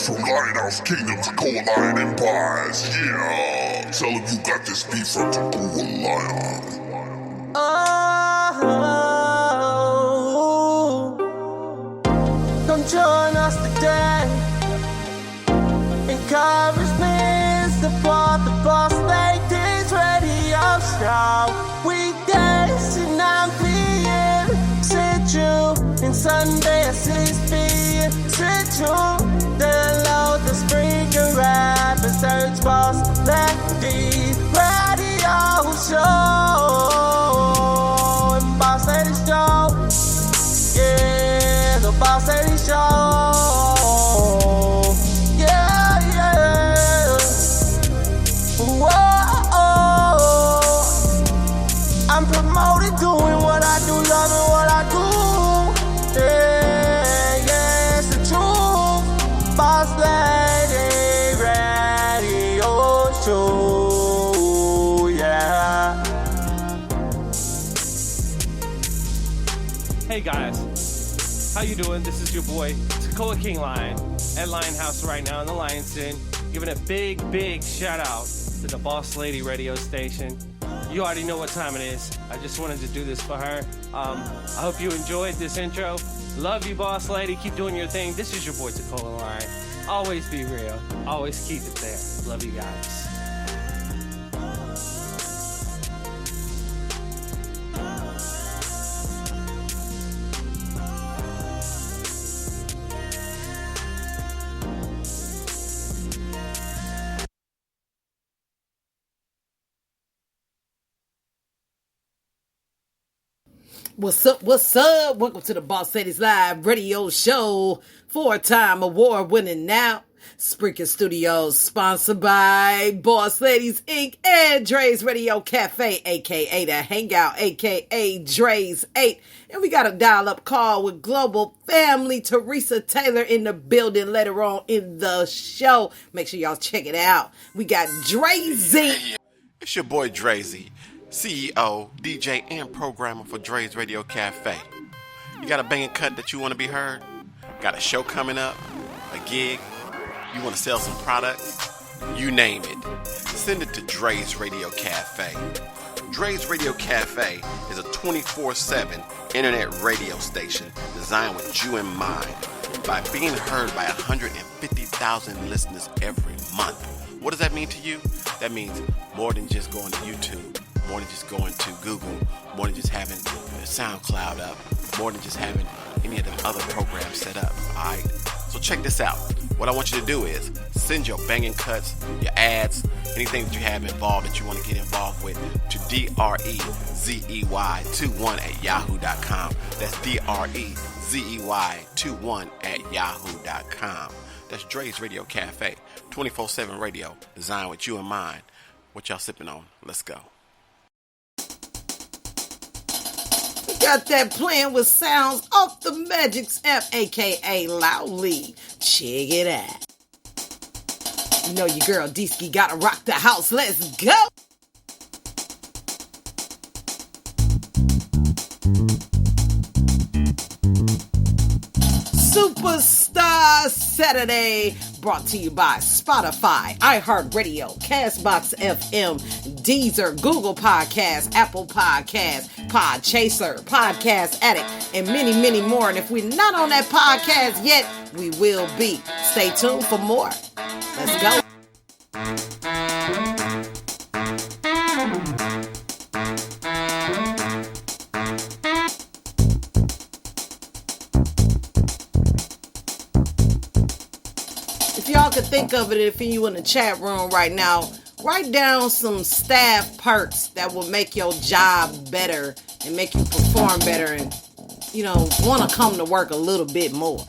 from Lionhouse Kingdom to Coal Lion Empires. Yeah, tell him you got this beef from Coal Lion. Oh, come join us today. Encouragement, support the Boss Ladies Radio Show. Weekdays at 9 p.m. Central and Sunday at 6 p.m. Central. Download the Springer app and search Boss Ladies Radio Show. And Boss Ladies Show. Yeah, the Boss Ladies Show. I'm promoted, doing what I do, loving what I do. Yeah, yeah, it's the truth. Boss Lady Radio Show, yeah. Hey guys, how you doing? This is your boy, Takoa King Lion, at Lionhouse right now in the Lion's Den, giving a big shout out to the Boss Lady radio station. You already know what time it is. I just wanted to do this for her. I hope you enjoyed this intro. Love you, Boss Lady. Keep doing your thing. This is your boy, Takoa Lion. Always be real. Always keep it there. Love you guys. What's up? What's up? Welcome to the Boss Ladies Live Radio Show. 4-time award-winning now. Spreaker Studios, sponsored by Boss Ladies Inc. and Dre's Radio Cafe, a.k.a. The Hangout, a.k.a. Dre's 8. And we got a dial-up call with Global Family, Theresa Taylor in the building later on in the show. Make sure y'all check it out. We got Drazy. It's your boy Drazy, CEO, DJ, and programmer for Dre's Radio Cafe. You got a banging cut that you want to be heard? Got a show coming up? A gig? You want to sell some products? You name it. Send it to Dre's Radio Cafe. Dre's Radio Cafe is a 24/7 internet radio station designed with you in mind. By being heard by 150,000 listeners every month. What does that mean to you? That means more than just going to YouTube, more than just going to Google, more than just having SoundCloud up, more than just having any of them other programs set up, alright? So check this out. What I want you to do is send your banging cuts, your ads, anything that you have involved that you want to get involved with to DREZEY21@yahoo.com. That's DREZEY21@yahoo.com. That's Dre's Radio Cafe, 24/7 radio, designed with you in mind. What y'all sipping on? Let's go. Got that playing with sounds off the Magic's app, a.k.a. Loudly. Check it out. You know your girl Deeski gotta rock the house. Let's go. Superstar Saturday, brought to you by Spotify, iHeartRadio, Castbox FM, Deezer, Google Podcasts, Apple Podcasts, Podchaser, Podcast Addict, and many more. And if we're not on that podcast yet, we will be. Stay tuned for more. Let's go. If y'all could think of it, if you in the chat room right now, write down some staff perks that will make your job better and make you perform better and, want to come to work a little bit more.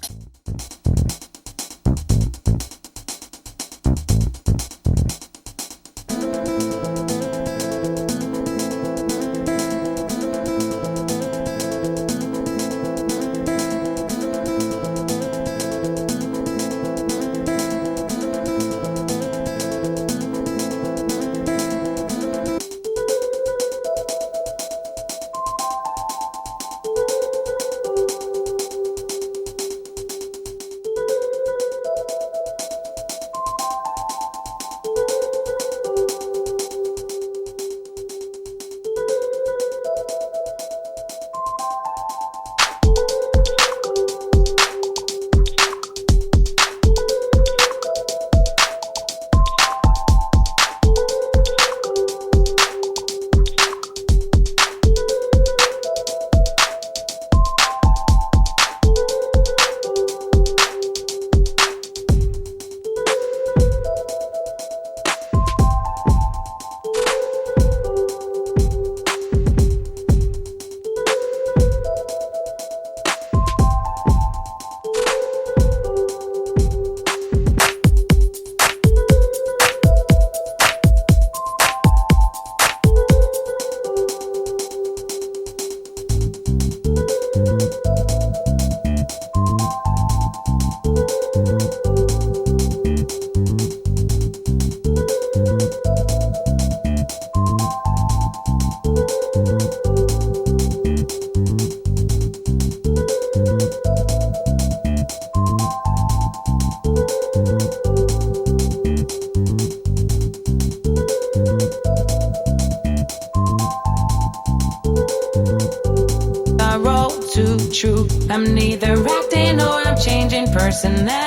too true. I'm neither acting or I'm changing personality.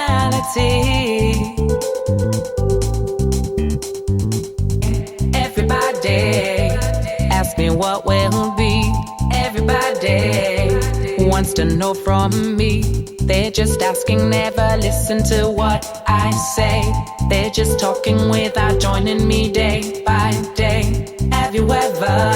Everybody ask me what will be. Everybody wants to know from me. They're just asking, never listen to what I say. They're just talking without joining me day by day. Have you ever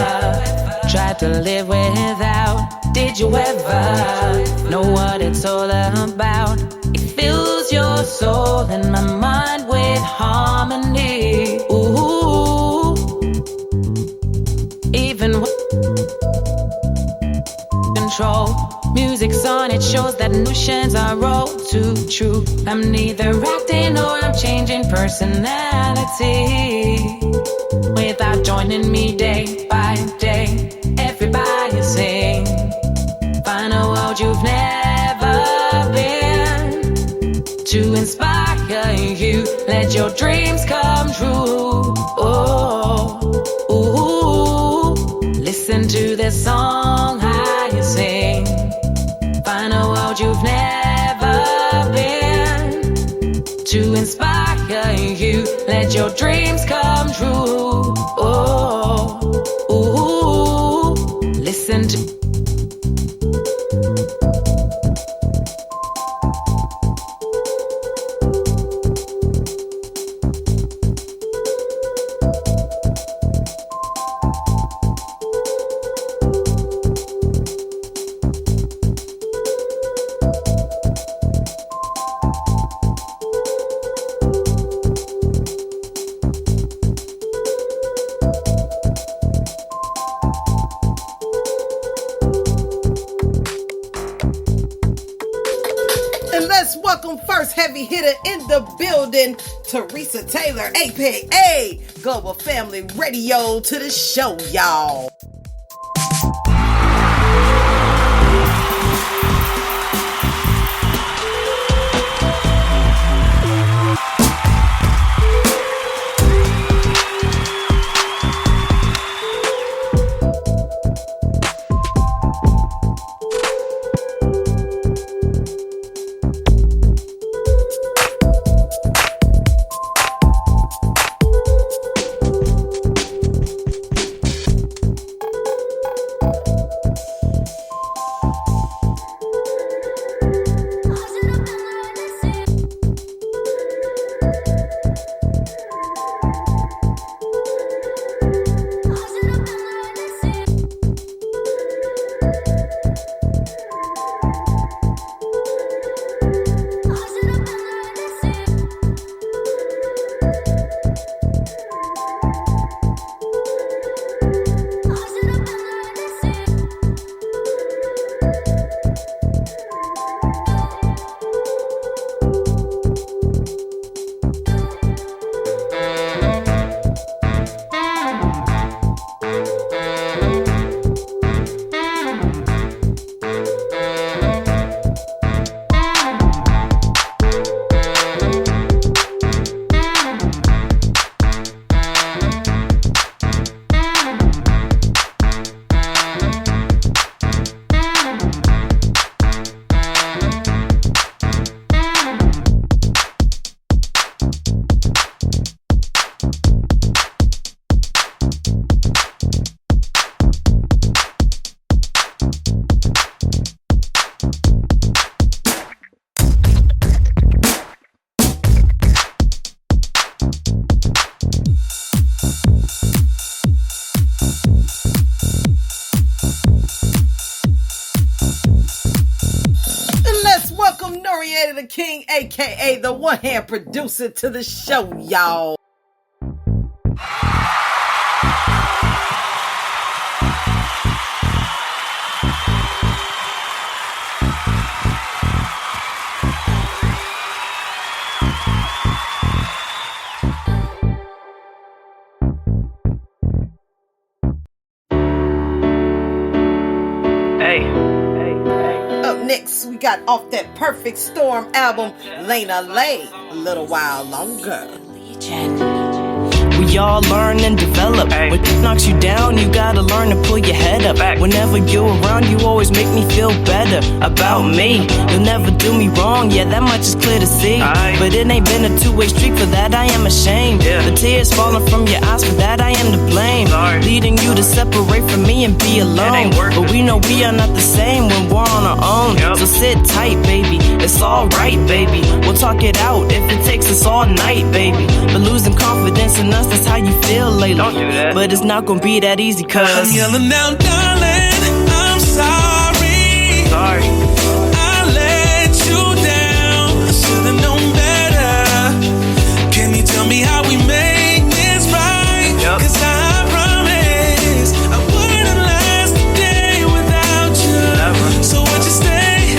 tried to live without? Did you ever know what it's all about? It fills your soul and my mind with harmony. Ooh, even control. Music's on, it shows that notions are all too true. I'm neither acting or I'm changing personality. Without joining me day by day. Everybody sing. Find a world you've never been. To inspire you, let your dreams come true. Oh, ooh, listen to this song I sing. Find a world you've never been. To inspire you, let your dreams come true. Oh, ooh, listen to. Heavy hitter in the building, Theresa Taylor, aka Global Family Radio, to the show, y'all. The King, aka the one-hand producer, to the show, y'all. Up next, we got off that Perfect Storm album, Lena Lay, A Little While Longer. we all learn and develop. When it knocks you down, you gotta learn to pull your head up. Whenever you're around, you always make me feel better about me. You'll never do me wrong, yeah, that much is clear to see. But it ain't been a two-way street, for that I am ashamed. The tears falling from your eyes, for that I am to blame. Leading you to separate from me and be alone. But we know we are not the same when we're on our own. So sit tight, baby, it's alright, baby. We'll talk it out if it takes us all night, baby. But losing confidence in us, that's how you feel lately. Don't do that. But it's not gonna be that easy, cause I'm yelling out, darling, I'm sorry. I let you down, I should've known better. Can you tell me how we make this right? Cause I promise I wouldn't last a day without you. So would you stay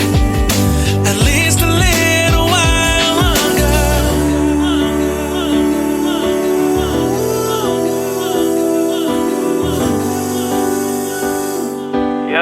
at least a little while longer?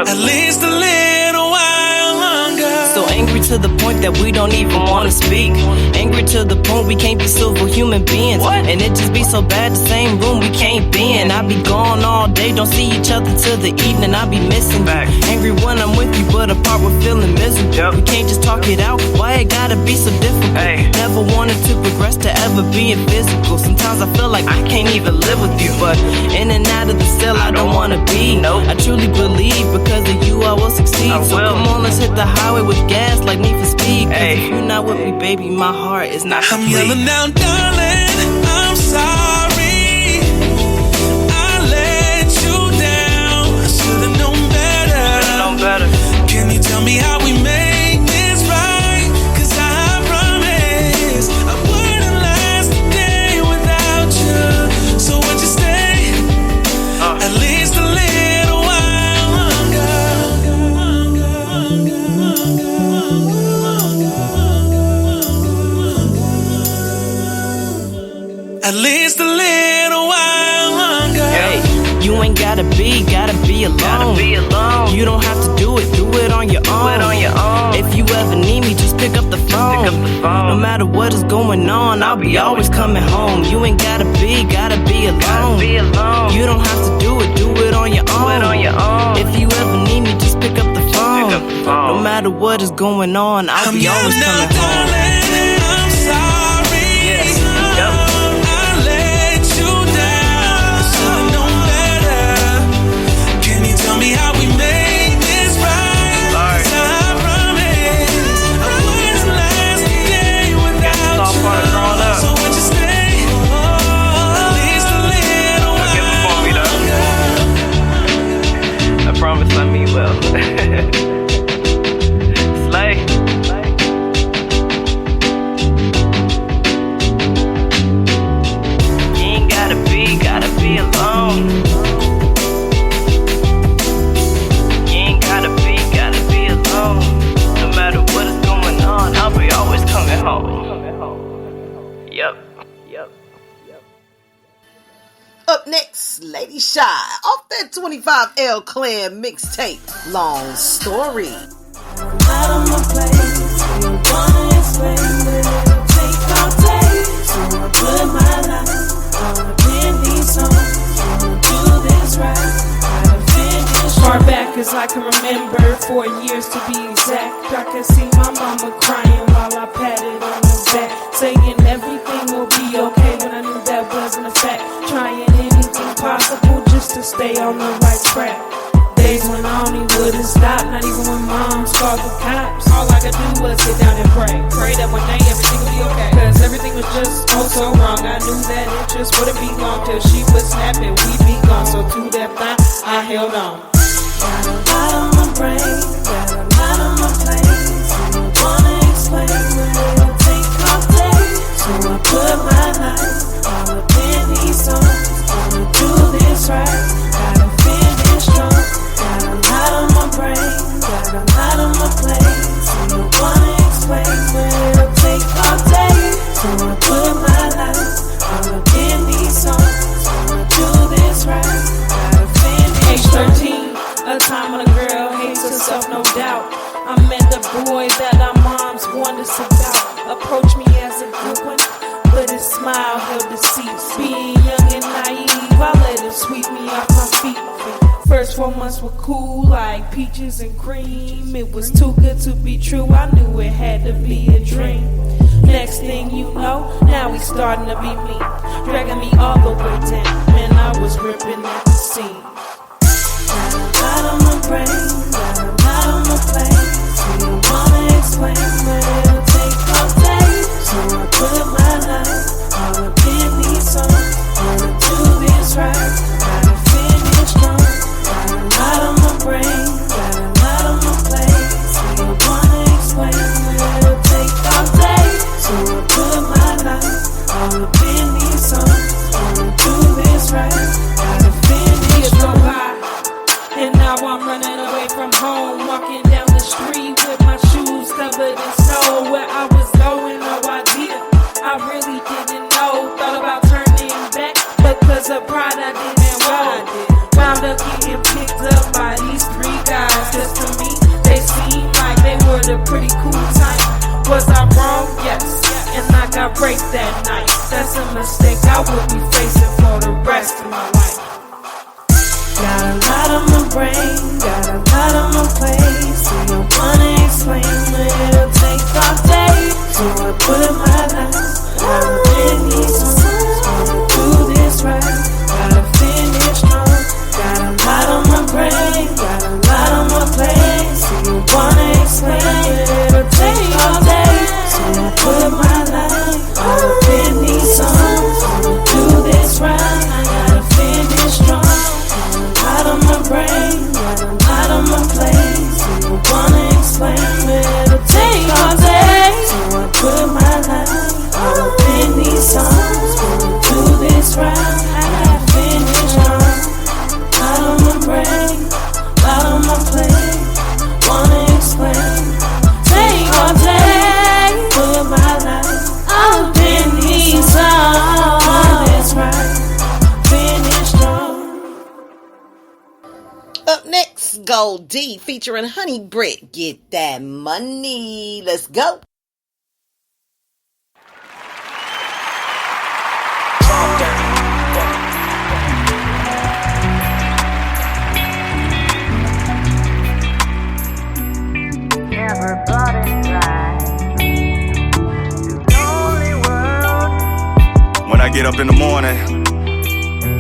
At least a little while longer. so angry to the point that we don't even wanna speak. Angry to the point we can't be civil human beings. And it just be so bad, the same room we can't be in. I be gone all day, don't see each other till the evening. I be missing you. Angry when I'm with you, but apart we're feeling miserable. We can't just talk it out, why it gotta be so difficult? Never wanted to progress to ever being physical. Sometimes I feel like I can't even live with you, but in and out of the cell I don't wanna be. I truly believe because of you I will succeed. So come on, let's hit the highway with gas like Need for Speed. Cause if you're not with me, baby, my heart is not complete. I'm yelling out, darling, I'm sorry. I let you down, I should've known better. Can you tell me how we make this right? Cause I promise I wouldn't last a day without you. So would you stay at least a little while longer? At least a little while longer. Hey, you ain't gotta be alone. You don't have to do it on your own. If you ever need me, just pick up the phone. No matter what is going on, I'll be always coming home. You ain't gotta be alone. You don't have to do it on your own. If you ever need me, just pick up the phone. No matter what is going on, I'll be always coming home. I'm sorry. I let you down. I should've known better. Can you tell me how we make this right? 'Cause I promise I wouldn't last a day without you. So would you stay at least a little while longer? I promise I mean well. Slay. You ain't gotta be alone. You ain't gotta be alone. No matter what is going on, I'll be always coming home. Yep. Up next, Lady Shy, off that 25L Clan mixtape, Long Story. Out of my place, you wanna explain it. Take all day, so I put my life all up in these songs. Wanna do this right, gotta finish. Far back as I can remember, 4 years to be exact. I can see my mama crying while I patted on her back, saying everything will be okay, when I knew that wasn't a fact. Trying anything possible just to stay on the right track. Days when I only wouldn't stop, not even when moms called the cops. All I could do was sit down and pray that one day everything would be okay. Cause everything was just so wrong. I knew that it just wouldn't be long till she would snap and we'd be gone. So to that thought, I held on. Got a lot on my brain, got a lot on my plate. I don't wanna explain when it'll take all day. So I put my life all up in these songs. Wanna do this right, gotta finish strong. Got a lot on my brain, got a lot on my plate. I don't wanna explain when it'll take all day. So I put my life all up in these songs. Wanna do this right, gotta finish Age strong. 13. 4 months were cool like peaches and cream. It was too good to be true, I knew it had to be a dream. Next thing you know, now we starting to be me, dragging me all the way down, man, I was ripping at the seam. Got a lot on my brain, got a lot on my plate, so you wanna explain, but it'll take all day. So I put my life all up in these songs, wanna do this right, gotta finish strong. Got a lot on my brain, got a lot on my plate, so you wanna explain, but it'll take all day. So I put my life all up in these songs, wanna do this right, gotta finish strong. And now I'm running away from home, walking down the street with my shoes covered in snow. Where I was going, no idea, I really didn't know. Thought about turning back, but cause of pride I didn't roll. Wound up getting picked up by these 3 guys. Just to me, they seemed like they were the pretty cool type. Was I wrong? Yes, and I got raped that night. That's a mistake I will be facing for the rest of my life. Got a lot on my brain, got a lot on my plate, so you wanna explain, but it'll take all day. So I put my life all in these songs, wanna do this right, gotta finish strong. Got a lot on my brain, got a lot on my plate, so you wanna explain, but it'll take all day. So I put my life all in these songs, wanna do this right, I gotta finish strong. Got a lot on my brain, got a lot on my plate, so you wanna explain, but it'll take all day. So I put my life all up in these songs, wanna do this right, I gotta finish strong. Lot on my brain, lot on my plate, wanna explain, take all day. Put my life all up in these songs, do this right, finish strong. Up next, Gold D featuring Honey Brick. Get that money. Let's go. When I get up in the morning,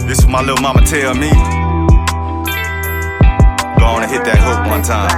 this is what my little mama tell me. Go on and hit that hook one time.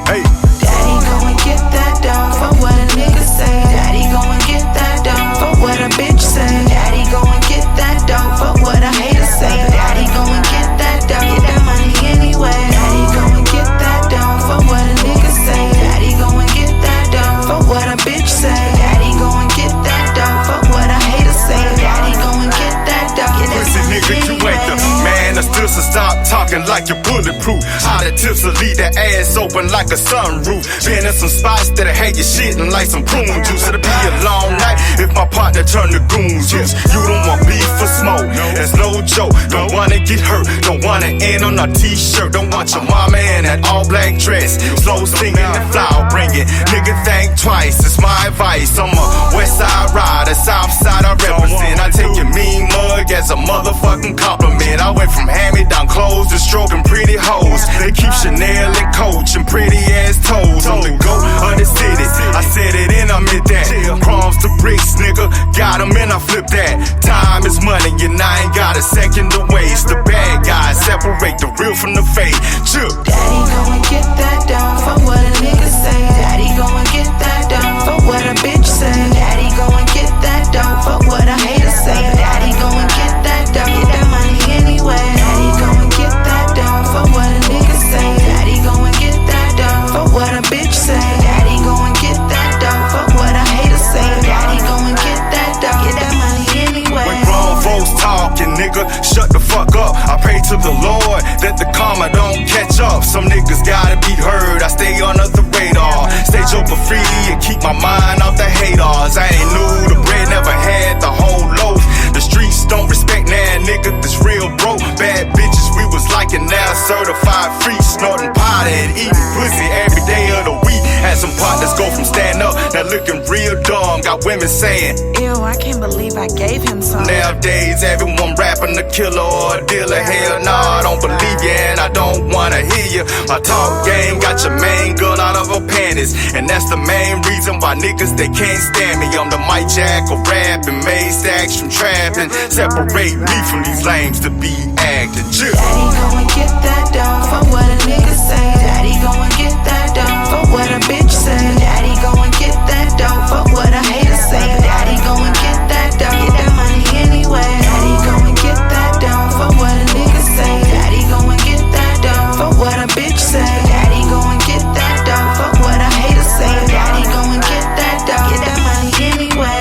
Hey. Daddy go and get that dough for what a nigga say. Daddy go and get that dough for what a bitch say. Daddy go and get that dough for what a hater say. Daddy go and get that dough, get that money anyway. Daddy go and get that dough for what a nigga say. Daddy go and get that dough for what a bitch say. Daddy go and get that dough for what a hater say. Daddy go and get that dough, get that Pussy money nigga, you anyway. ain't the man. I still so stop talking like you're bulletproof. How the tips will leave that ass open like a sunroof. Been in some spots that I hate you shitting like some prune juice. It'll be a long night if my partner turn to goons juice. You don't want beef for smoke, that's no joke. Don't wanna get hurt, don't wanna end on a t-shirt. Don't want your mama in that all black dress, slow singing and flower bringing. Nigga think twice, it's my advice. I'm a west side rider, south side I represent. I take your mean mug as a motherfucking compliment. I went from hand-me-down clothes to stroking pretty hoes. They keep Chanel and Coach and pretty ass toes on the go of the city. I said it and I meant that. Crumbs to bricks, nigga, got them and I flip that. Time is money and I ain't got a second to waste. The bad guys separate the real from the fake. Chill. Daddy go and get that dough for what a nigga say. Daddy go and get that dough for what a bitch say. Daddy go and get that dough for what a hater say. Daddy go and get that dough, get that money anyway. Daddy go and get that dough for what a nigga say. Daddy go and get that dough for what a bitch say. Daddy go and get that dough for what a hater say. Daddy go and get that dough, get that money anyway. When grown folks talking, nigga, shut the fuck up. I pray to the Lord that the karma don't catch up. Some niggas gotta be heard, I stay under the radar. Stage over free and keep my mind off the haters. I ain't new, the bread never had the whole loaf. The streets don't respect now, nigga, this real broke. Bad bitches we was liking, now certified free. Snorting pot and eating pussy every day of the week. As some partners go from stand up, now looking real dumb. Got women saying, ew, I can't believe I gave him some. nowadays everyone rapping a killer or a dealer. Hell nah, I don't believe you and I don't wanna hear you. My talk game got your main girl out of her panties, and that's the main reason why niggas they can't stand me. I'm the Mike Jack of rap and made stacks from trapping. Separate me from these lames to be acting. Daddy go and get that dough for what a nigga say. Daddy go and get that dough for what a bitch say. Daddy go and get that dough for what a hater say. Daddy go and get that dough, get that money anyway. Daddy go and get that dough for what a nigga say. Daddy go and get that dough for what a bitch say. Daddy go and get that dough for what a hater say. Daddy go and get that dough, get that money anyway.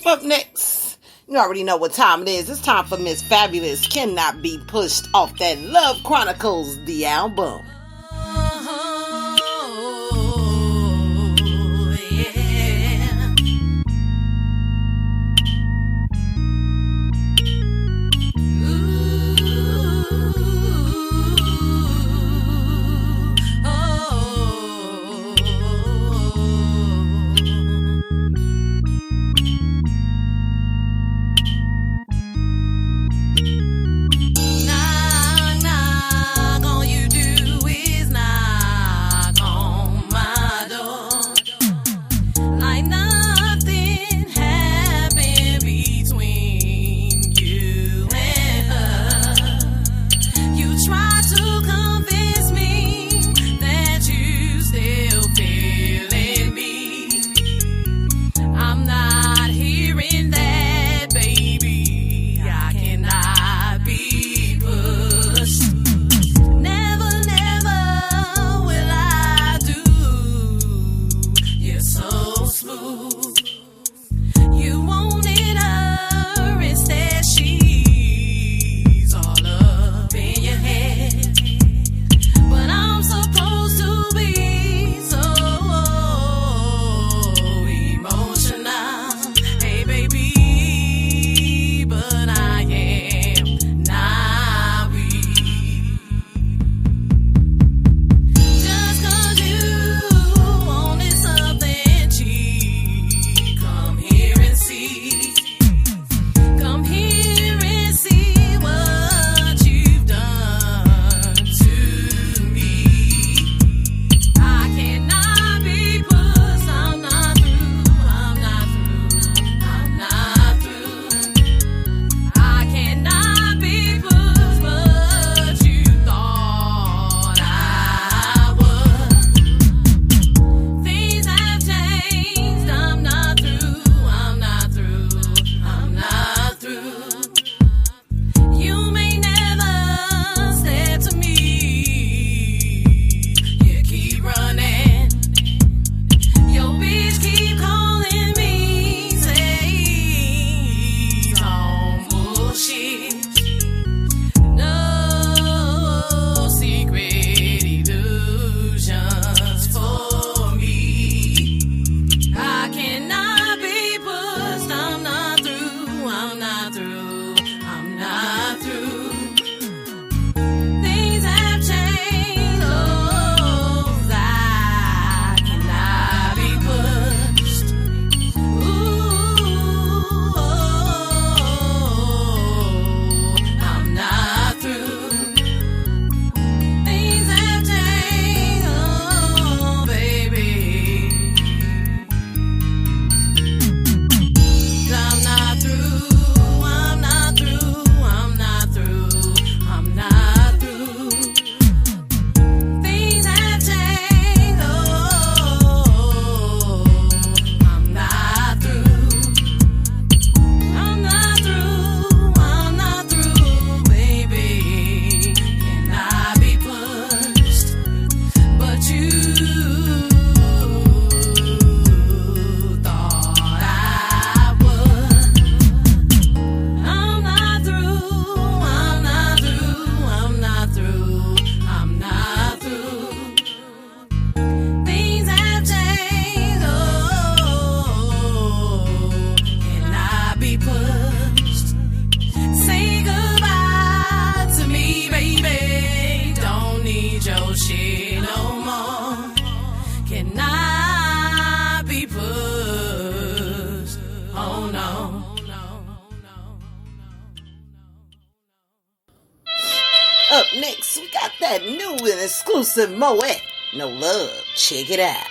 Up next, you already know what time it is. It's time for Miss Fabulous Cannot Be Pushed off that Love Chronicles, the album. Nah, all you do next, we got that new and exclusive Moet. No Love. Check it out.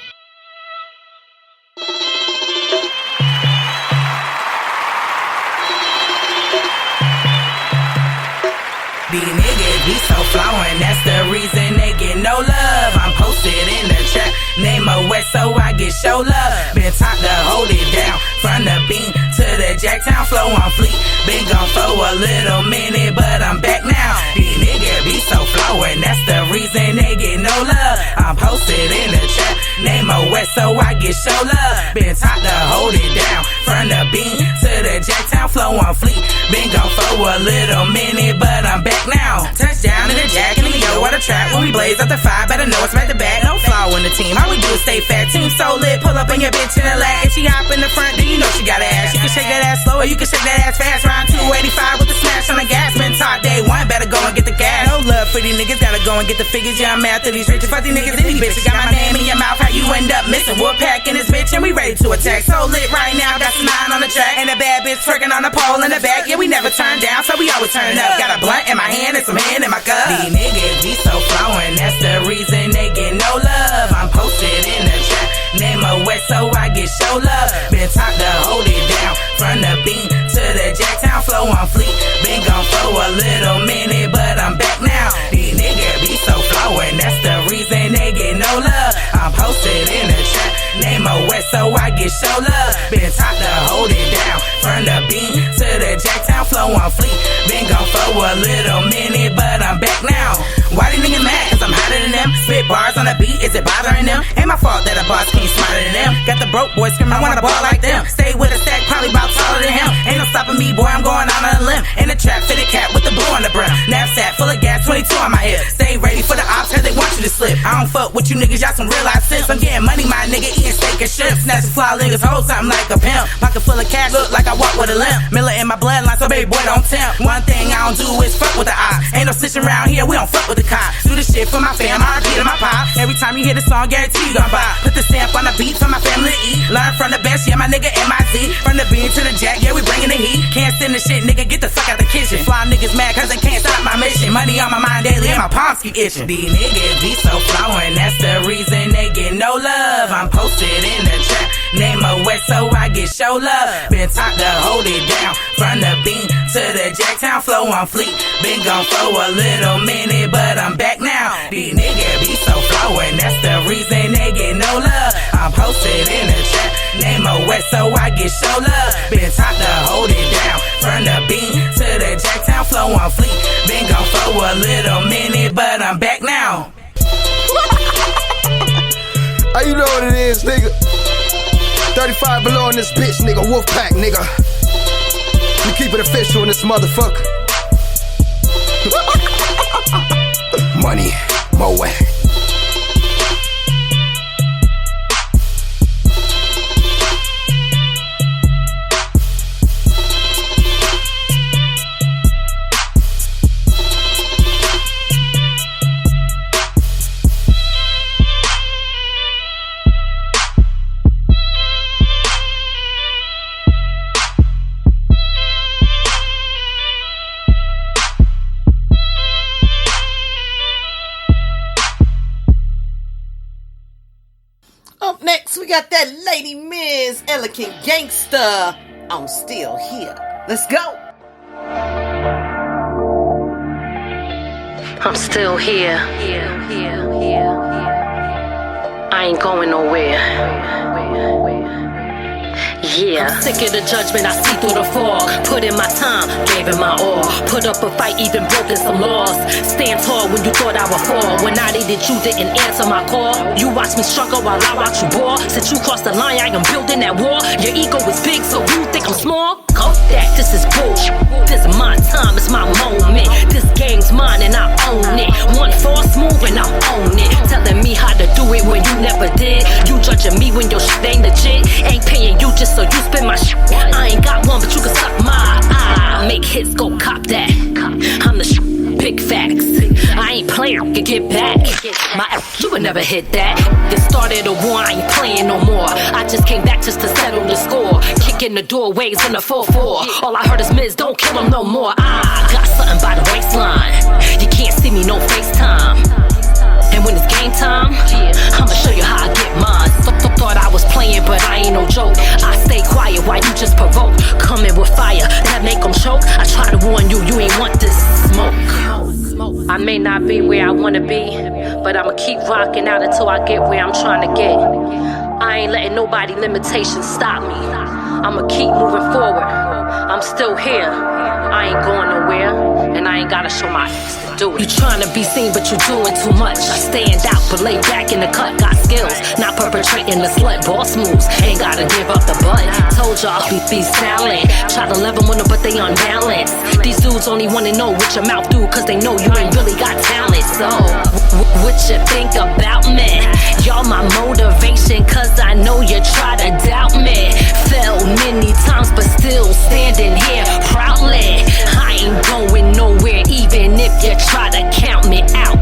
These niggas be so flowing, that's the reason they get no love. I'm posted in the trap, name a West, so I get show love. Been taught to hold it down, from the bean to the Jacktown flow on fleek. Been gone for a little minute, but I'm back now. These niggas be so flowing, that's the reason they get no love. I'm posted in the trap, name a West, so I get show love. Been taught to hold it down, from the bean to the Jacktown flow on fleek. Been gone for a little minute, but I'm back now. Touchdown in the jack and yo, what a trap. When we blaze up the fire, better know it's back to back. No flaw in the team, all we do is stay fat. Team so lit, pull up in your bitch in the lap. If she hop in the front, then you know she got ass. You can shake that ass slow or you can shake that ass fast. Round 285 with the smash on the gas. Been taught day one, better go and get the gas. No love for these niggas, gotta go and get the figures. Yeah, I'm after these riches. Fuck these niggas and these bitches. Got my name in your mouth, how you end up missing? We're packing this bitch and we ready to attack. So lit right now, got some 9 on the track. And a bad bitch twerking on the pole in the back. Yeah, we never turn down, so we always turn up. Got a blunt in my hand and some hand in my cup. These niggas be so flowing, that's the reason they get no love. I'm posted in the trap, name a West, so I get show love. Been taught to hold it down, from the bean to the Jacktown flow on fleek. Been gone for a little minute, but I'm back now. These niggas be so flowing, that's the reason they get no love. I'm posted in the trap, name a West, so I get show love. Been taught to hold it down, from the bean to the Jacktown flow on fleek. Been gone for a little minute, but I'm back now. Why these niggas mad? Cause I'm hotter than them. Spit bars on the beat, is it bothering them? Ain't my fault that a boss can't smarter than them. Got the broke boys screaming, I want a ball like them. Stay with a stack, probably about taller than him. Ain't no stopping me, boy, I'm going out on a limb. In the trap, fitted cap with the blue on the brim. Knapsack full of gas, 22 on my hip. Stay ready for the ops, cause they want you to slip. I don't fuck with you niggas, y'all some real life sense. I'm getting money, my nigga, eating steak and shrimp. Snatching fly niggas, hold something like a pimp. Pocket full of cash, look like I walk with a limp. Miller in my bloodline, so baby boy, don't tempt. One thing I don't do is fuck with the ops. Ain't no snitching around here, we don't fuck with the cops. Do the shit for my fam, I repeat to my pop. Every time you hear the song, guarantee you gon' buy. Put the stamp on the beat for my family to eat. Learn from the best, yeah, my nigga MIC. From the bean to the jack, yeah, we bringing the heat. Can't send the shit, nigga, get the fuck out the kitchen. Fly niggas mad cause they can't stop my mission. Money on my mind daily and my palms keep itching. These niggas be so flowing, that's the reason they get no love. I'm posted in the trap, name a West, so I get show love. Been taught to hold it down, from the bean to the Jacktown flow on fleek. Been gone for a little minute, but I'm back now. These niggas be so flowing, that's the reason they get no love. I'm posted in the trap, name a West, so I get show love. Been taught to hold it down, from the bean to the Jacktown flow on fleek. Been gone for a little minute, but I'm back now. How you know what it is, nigga? 35 below in this bitch, nigga. Wolfpack, nigga. We keep it official in this motherfucker. Money, Moet. Up next, we got that Lady Miz, Elegant Gangsta. I'm still here. Let's go. I'm still here. I ain't going nowhere. Yeah. I'm sick of the judgment, I see through the fog. Put in my time, gave it my all. Put up a fight, even broken some laws. Stand tall when you thought I would fall. When I needed you, didn't answer my call. You watch me struggle while I watch you ball. Since you crossed the line, I am building that wall. Your ego is big, so you think I'm small? Fuck that, this is bullshit. This is my time, it's my moment. This game's mine and I own it. One false move and I own it. Telling me how to do it when you never did. You judging me when your shit ain't legit. Ain't paying you just so you spend my shit. I ain't got one, but you can suck my eye. Make hits, go cop that. I'm the big facts. I ain't ain't playing, get back. My ass, you would never hit that. It started a war, I ain't playing no more. I just came back just to settle the score. Kicking the doorways in the 4-4. All I heard is Miz, don't kill him no more. I got something by the waistline. You can't see me, no FaceTime. And when it's game time, I'ma show you how I get mine. Thought I was playing, but I ain't no joke. I stay quiet while you just provoke. Coming with fire, that make them choke. I try to warn you, you ain't want this smoke. I may not be where I wanna be, but I'ma keep rocking out until I get where I'm trying to get. I ain't letting nobody limitations stop me. I'ma keep moving forward. I'm still here. I ain't going nowhere, and I ain't gotta show my ass to do it. You tryna be seen, but you doing too much. I stand out, but lay back in the cut. Got skills, not perpetrating the slut. Boss moves, ain't gotta give up the butt. Told y'all, be silent. Try to level on them, but they unbalanced. These dudes only wanna know what your mouth do, cause they know you ain't really got talent. So, what you think about me? Y'all my motivation, cause I know you try to doubt me. Fell many times, but still standing here proudly. I ain't going nowhere, even if you try to count me out.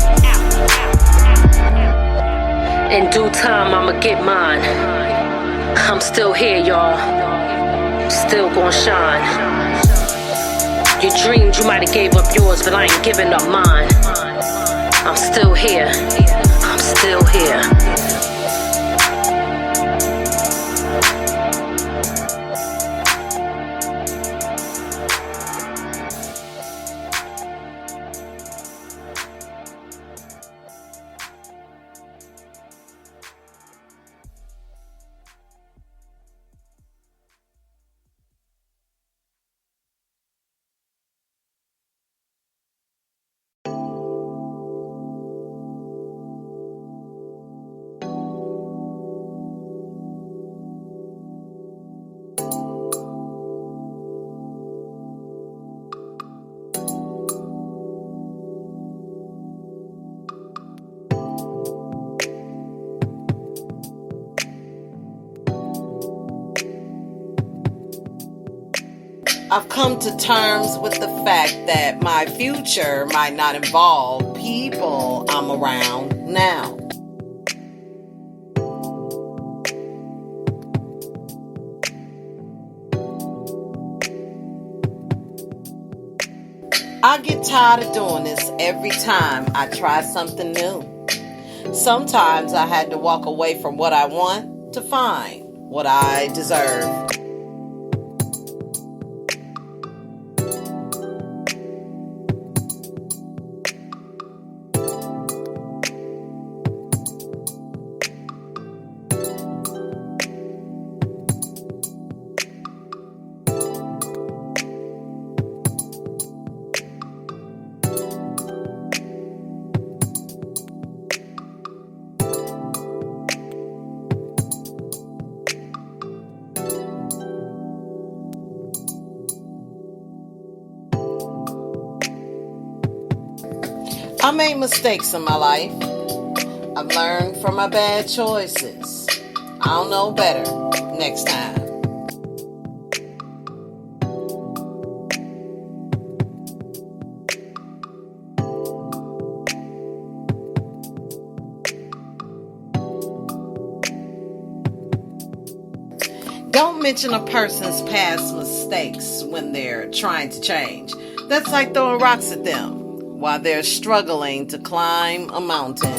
In due time, I'ma get mine. I'm still here, y'all. Still gon' shine. You dreamed you might have gave up yours, but I ain't giving up mine. I'm still here. I'm still here. I've come to terms with the fact that my future might not involve people I'm around now. I get tired of doing this every time I try something new. Sometimes I had to walk away from what I want to find what I deserve. I made mistakes in my life. I've learned from my bad choices. I'll know better next time. Don't mention a person's past mistakes when they're trying to change. That's like throwing rocks at them while they're struggling to climb a mountain.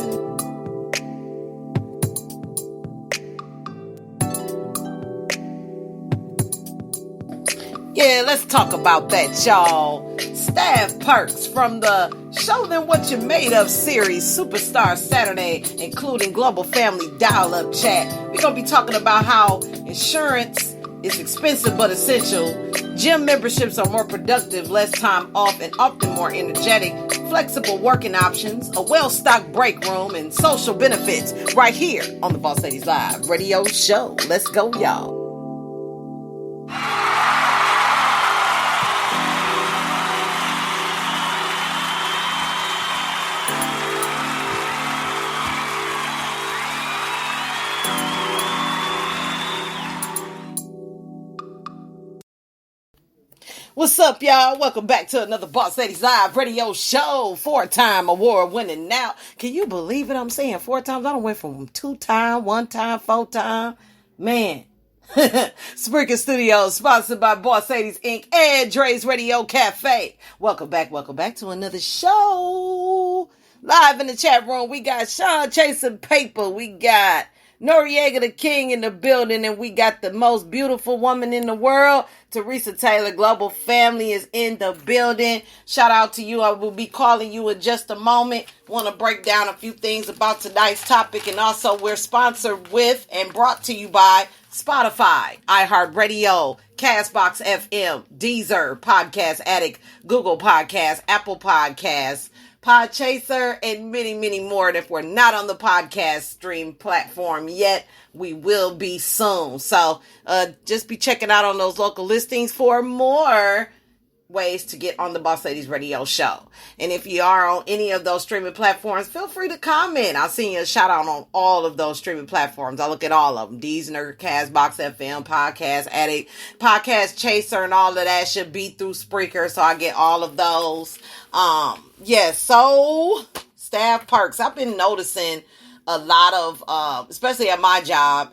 Yeah, let's talk about that, y'all. Staff perks from the Show Them What You Made Of series, Superstar Saturday, including Global Family Dialup chat. We're going to be talking about how insurance is expensive but essential. Gym memberships are more productive, less time off, and often more energetic. Flexible working options, a well-stocked break room, and social benefits right here on the Boss Ladies Live radio show. Let's go, y'all. What's up, y'all? Welcome back to another Boss Ladies Live radio show. 4-time award winning now. Can you believe it? I'm saying 4 times. I done went from 2-time, 1-time, 4-time. Man. Spreaker Studios, sponsored by Boss Ladies Inc. and Dre's Radio Cafe. Welcome back to another show. Live in the chat room, we got Sean Chasing Paper. We got Noriega the King in the building, and we got the most beautiful woman in the world. Theresa Taylor Global Family is in the building. Shout out to you. I will be calling you in just a moment. Want to break down a few things about tonight's topic, and also we're sponsored with and brought to you by Spotify, iHeartRadio, Castbox FM, Deezer, Podcast Addict, Google Podcasts, Apple Podcasts, Podchaser, and many, many more. And if we're not on the podcast stream platform yet, we will be soon. So just be checking out on those local listings for more ways to get on the Boss Ladies Radio Show. And if you are on any of those streaming platforms, feel free to comment. I'll send you a shout out on all of those streaming platforms. I look at all of them. Deezer, Castbox FM, Podcast Addict, Podcast Chaser, and all of that should be through Spreaker, so I get all of those. So staff perks. I've been noticing a lot of, especially at my job,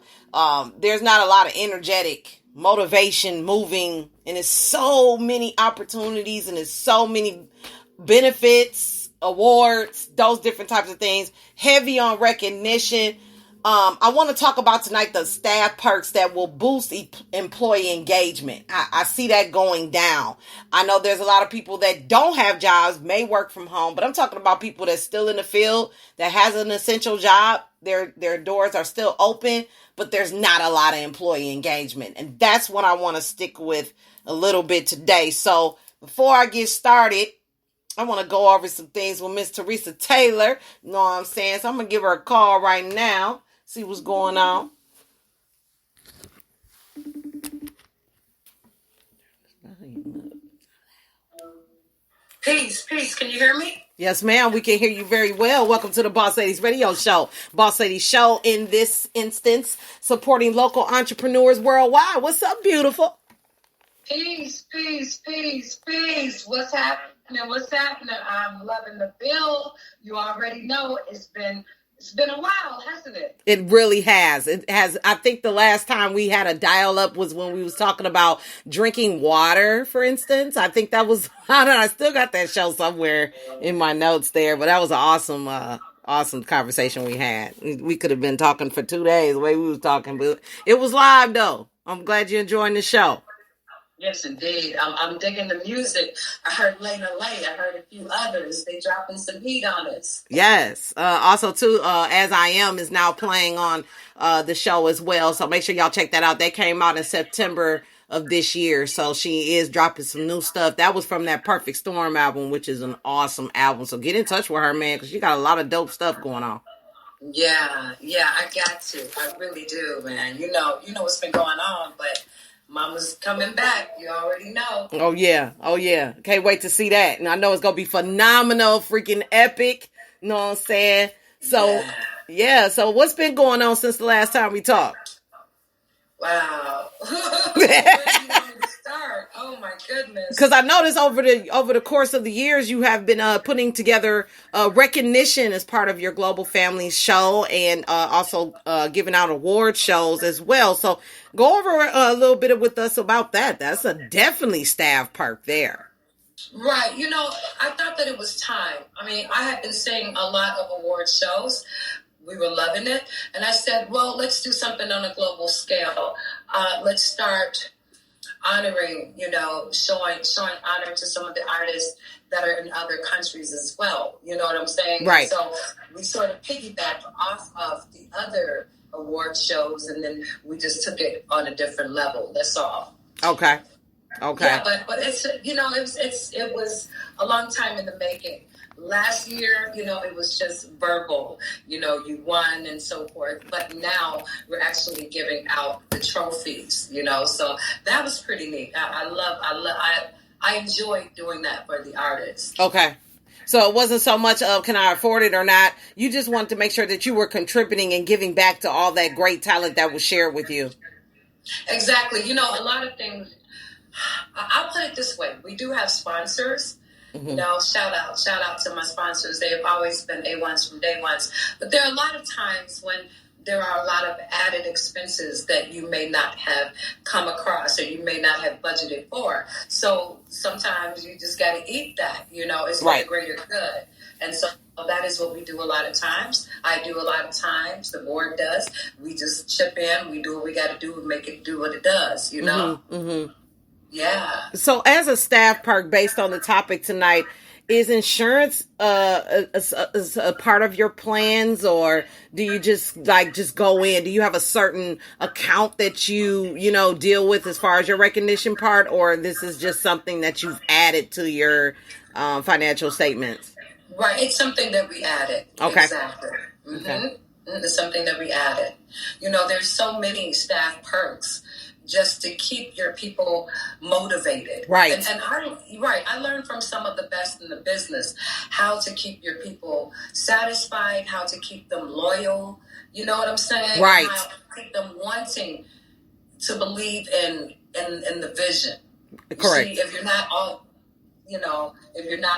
there's not a lot of energetic motivation moving, and it's so many opportunities, and it's so many benefits, awards, those different types of things, heavy on recognition. I want to talk about tonight the staff perks that will boost employee engagement. I see that going down. I know there's a lot of people that don't have jobs, may work from home, but I'm talking about people that's still in the field, that has an essential job. Their doors are still open, but there's not a lot of employee engagement. And that's what I want to stick with a little bit today. So before I get started, I want to go over some things with Miss Theresa Taylor. You know what I'm saying? So I'm going to give her a call right now, see what's going on. Peace. Can you hear me? Yes, ma'am. We can hear you very well. Welcome to the Boss Ladies Radio Show. Boss Ladies Show, in this instance, supporting local entrepreneurs worldwide. What's up, beautiful? Peace. What's happening? I'm loving the bill. You already know it's been a while, hasn't it? It really has. It has. I think the last time we had a dial-up was when we was talking about drinking water, for instance. I think that was, I still got that show somewhere in my notes there, but that was an awesome conversation we had. We could have been talking for 2 days the way we was talking, but it was live though. I'm glad you're enjoying the show. Yes, indeed. I'm digging the music. I heard Lena Lay. I heard a few others. They dropping some heat on us. Yes. Also, too, As I Am is now playing on the show as well. So make sure y'all check that out. They came out in September of this year. So she is dropping some new stuff. That was from that Perfect Storm album, which is an awesome album. So get in touch with her, man, because she got a lot of dope stuff going on. Yeah, I got to. I really do, man. You know what's been going on, but Mama's coming back. You already know. Oh, yeah. Can't wait to see that. And I know it's going to be phenomenal, freaking epic. You know what I'm saying? So, yeah. So what's been going on since the last time we talked? Wow. Where do you want me to start? Oh, my goodness. Because I noticed over the course of the years, you have been putting together recognition as part of your Global Family show, and also giving out award shows as well. So go over a little bit with us about that. That's a definitely staff perk there. Right. I thought that it was time. I mean, I had been seeing a lot of award shows. We were loving it. And I said, well, let's do something on a global scale. Let's start honoring, showing honor to some of the artists that are in other countries as well. You know what I'm saying? Right. So we sort of piggybacked off of the other award shows, and then we just took it on a different level. That's all. Okay. Yeah, but it's it was a long time in the making. Last year, it was just verbal, you won and so forth. But now we're actually giving out the trophies, so that was pretty neat. I enjoyed doing that for the artists. Okay. So it wasn't so much of can I afford it or not. You just wanted to make sure that you were contributing and giving back to all that great talent that was shared with you. Exactly. A lot of things I'll put it this way. We do have sponsors. You know, shout out to my sponsors. They have always been A1s from day ones. But there are a lot of times when there are a lot of added expenses that you may not have come across or you may not have budgeted for. So sometimes you just got to eat that, you know, it's for the greater good. And so that is what we do a lot of times. I do a lot of times. The board does. We just chip in. We do what we got to do and make it do what it does, you know? Yeah. So as a staff perk, based on the topic tonight, is insurance a part of your plans, or do you just go in? Do you have a certain account that you deal with as far as your recognition part, or this is just something that you've added to your financial statements? Right. It's something that we added. Okay. Exactly. Okay. It's something that we added. You know, there's so many staff perks just to keep your people motivated. Right. And I learned from some of the best in the business how to keep your people satisfied, how to keep them loyal. You know what I'm saying? Right. How to keep them wanting to believe in the vision. Correct. See, if you're not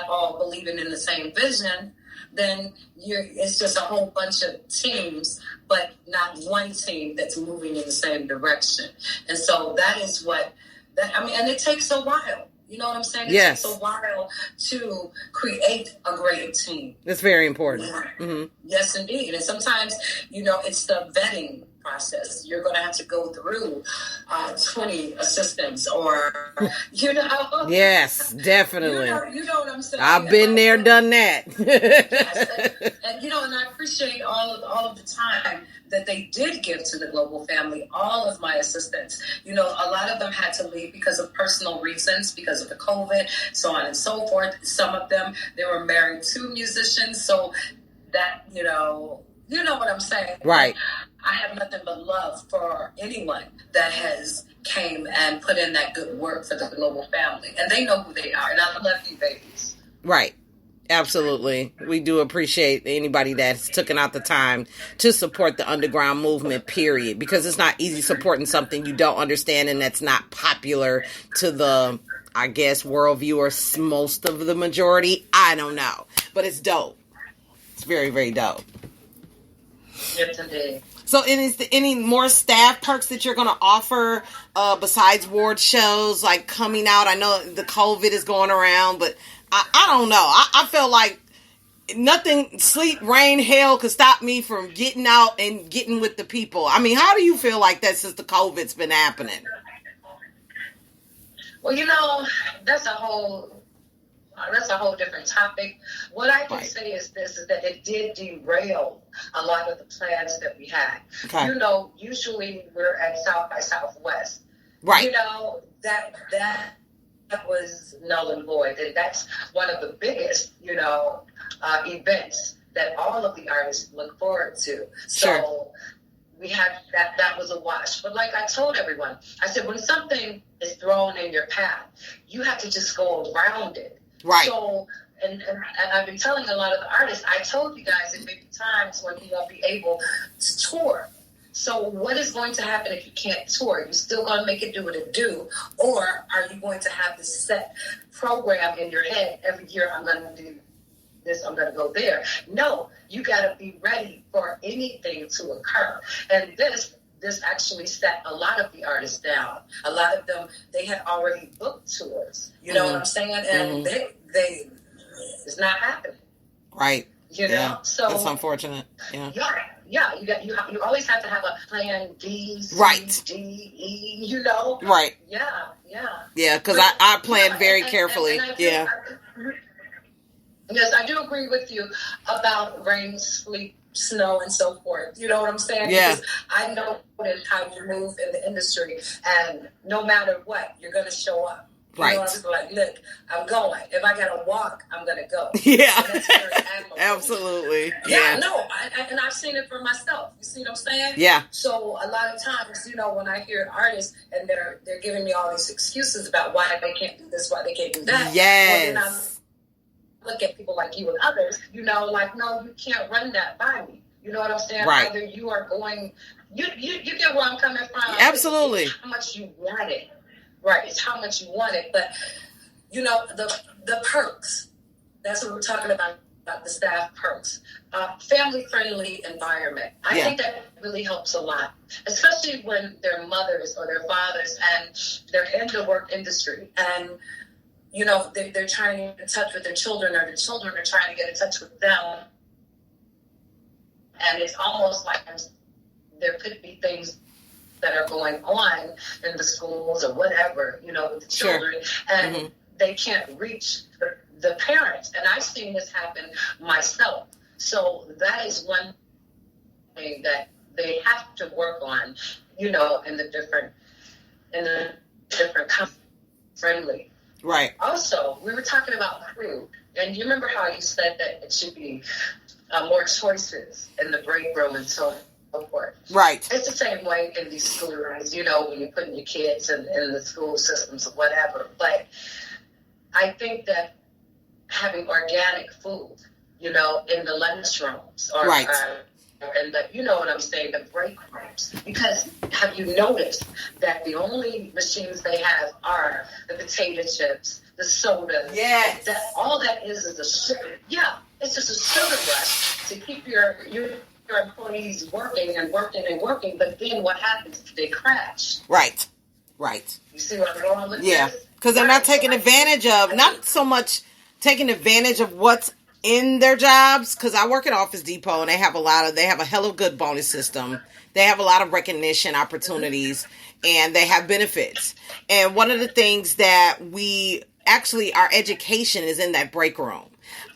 all believing in the same vision, then it's just a whole bunch of teams, but not one team that's moving in the same direction. And so that is and it takes a while. You know what I'm saying? It takes a while to create a great team. That's very important. Yeah. Mm-hmm. Yes, indeed. And sometimes, it's the vetting process. You're going to have to go through 20 assistants or, Yes, definitely. You know what I'm saying? I've been there, done that. Yes. And I appreciate all of the time that they did give to the Global Family, all of my assistants. A lot of them had to leave because of personal reasons, because of the COVID, so on and so forth. Some of them, they were married to musicians, so that, you know what I'm saying? Right. I have nothing but love for anyone that has came and put in that good work for the Global Family. And they know who they are. And I love you, babies. Right. Absolutely. We do appreciate anybody that's taken out the time to support the underground movement, period. Because it's not easy supporting something you don't understand and that's not popular to the, I guess, worldview or most of the majority. I don't know. But it's dope. It's very, very dope. Yes, indeed. So, is there any more staff perks that you're going to offer besides ward shows, like coming out? I know the COVID is going around, but I don't know. I feel like nothing, sleet, rain, hail could stop me from getting out and getting with the people. I mean, how do you feel like that since the COVID's been happening? Well, that's a whole different topic. What I can say is this, is that it did derail a lot of the plans that we had. Okay. Usually we're at South by Southwest. Right. That was null and void. And that's one of the biggest, events that all of the artists look forward to. Sure. So we had that was a wash. But like I told everyone, I said, when something is thrown in your path, you have to just go around it. Right. So, and I've been telling a lot of the artists, I told you guys there may be times when you won't be able to tour. So what is going to happen if you can't tour? You still going to make it do what it do? Or are you going to have this set program in your head? Every year I'm going to do this, I'm going to go there. No, you got to be ready for anything to occur. And this actually set a lot of the artists down. A lot of them, they had already booked tours. You know what I'm saying? And they it's not happening. Right. So that's unfortunate. Yeah. You always have to have a plan B, C, right. D, E. Right. Yeah. Yeah, because I planned very carefully. Yes, I do agree with you about rain, sleet, snow, and so forth. You know what I'm saying? Yeah. Because I know how you move in the industry, and no matter what, you're going to show up. Right. I'm like, look, I'm going. If I got to walk, I'm going to go. Yeah. And that's very admirable. Absolutely. Yeah, no, and I've seen it for myself. You see what I'm saying? Yeah. So a lot of times, when I hear artists and they're giving me all these excuses about why they can't do this, why they can't do that. Yes. Well, then I look at people like you and others, like, no, you can't run that by me. You know what I'm saying? Right. Either you are going, you get where I'm coming from. Absolutely. How much you want it. Right. It's how much you want it. But, you know, the perks, that's what we're talking about the staff perks. Family-friendly environment. I think that really helps a lot, especially when they're mothers or their fathers and they're in the work industry. And, you know, they're trying to get in touch with their children, or the children are trying to get in touch with them. And it's almost like there could be things that are going on in the schools or whatever, you know, with the children, and they can't reach the parents. And I've seen this happen myself. So that is one thing that they have to work on, you know, in the different friendly. Right. Also, we were talking about food, and you remember how you said that it should be more choices in the break room and so forth. Right. It's the same way in these school rooms, you know, when you're putting your kids in the school systems or whatever. But I think that having organic food, you know, in the lunchrooms or and the, you know what I'm saying, the break rooms. Because have you noticed that the only machines they have are the potato chips, the soda? Yes. That all that is a sugar. Yeah, it's just a sugar rush to keep your employees working and working and working. But then what happens? They crash. Right. Right. You see what I'm going with? Yeah, because they're not taking advantage of, not so much taking advantage of what's in their jobs, because I work at Office Depot and they have a hella good bonus system. They have a lot of recognition opportunities and they have benefits. And one of the things that our education is in that break room.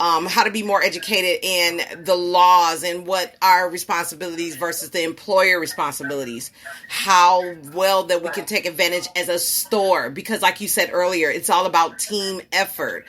How to be more educated in the laws and what our responsibilities versus the employer responsibilities. How well that we can take advantage as a store, because like you said earlier, it's all about team effort.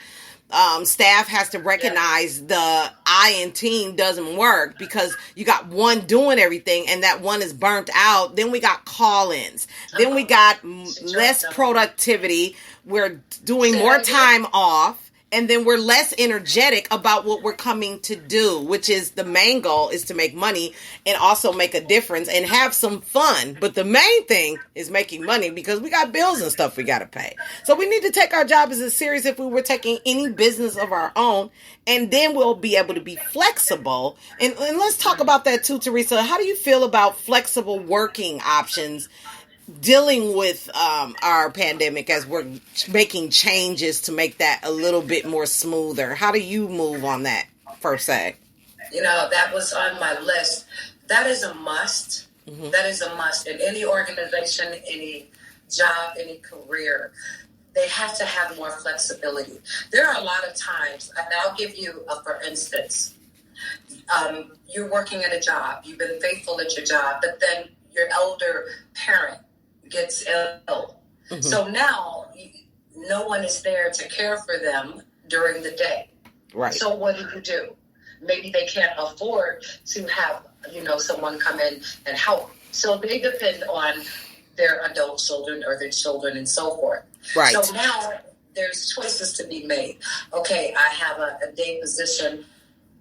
Staff has to recognize the I in team doesn't work because you got one doing everything and that one is burnt out. Then we got call-ins. Then we got less productivity. We're doing more time off. And then we're less energetic about what we're coming to do, which is the main goal is to make money and also make a difference and have some fun. But the main thing is making money because we got bills and stuff we got to pay. So we need to take our job as serious if we were taking any business of our own. And then we'll be able to be flexible. And let's talk about that too, Theresa. How do you feel about flexible working options dealing with our pandemic as we're making changes to make that a little bit more smoother? How do you move on that, per se? You know, that was on my list. That is a must. Mm-hmm. That is a must in any organization, any job, any career. They have to have more flexibility. There are a lot of times, and I'll give you for instance, you're working at a job, you've been faithful at your job, but then your elder parent gets ill. Mm-hmm. So now no one is there to care for them during the day. Right. So what do? Maybe they can't afford to have, you know, someone come in and help. So they depend on their adult children or their children and so forth. Right. So now there's choices to be made. Okay, I have a day position,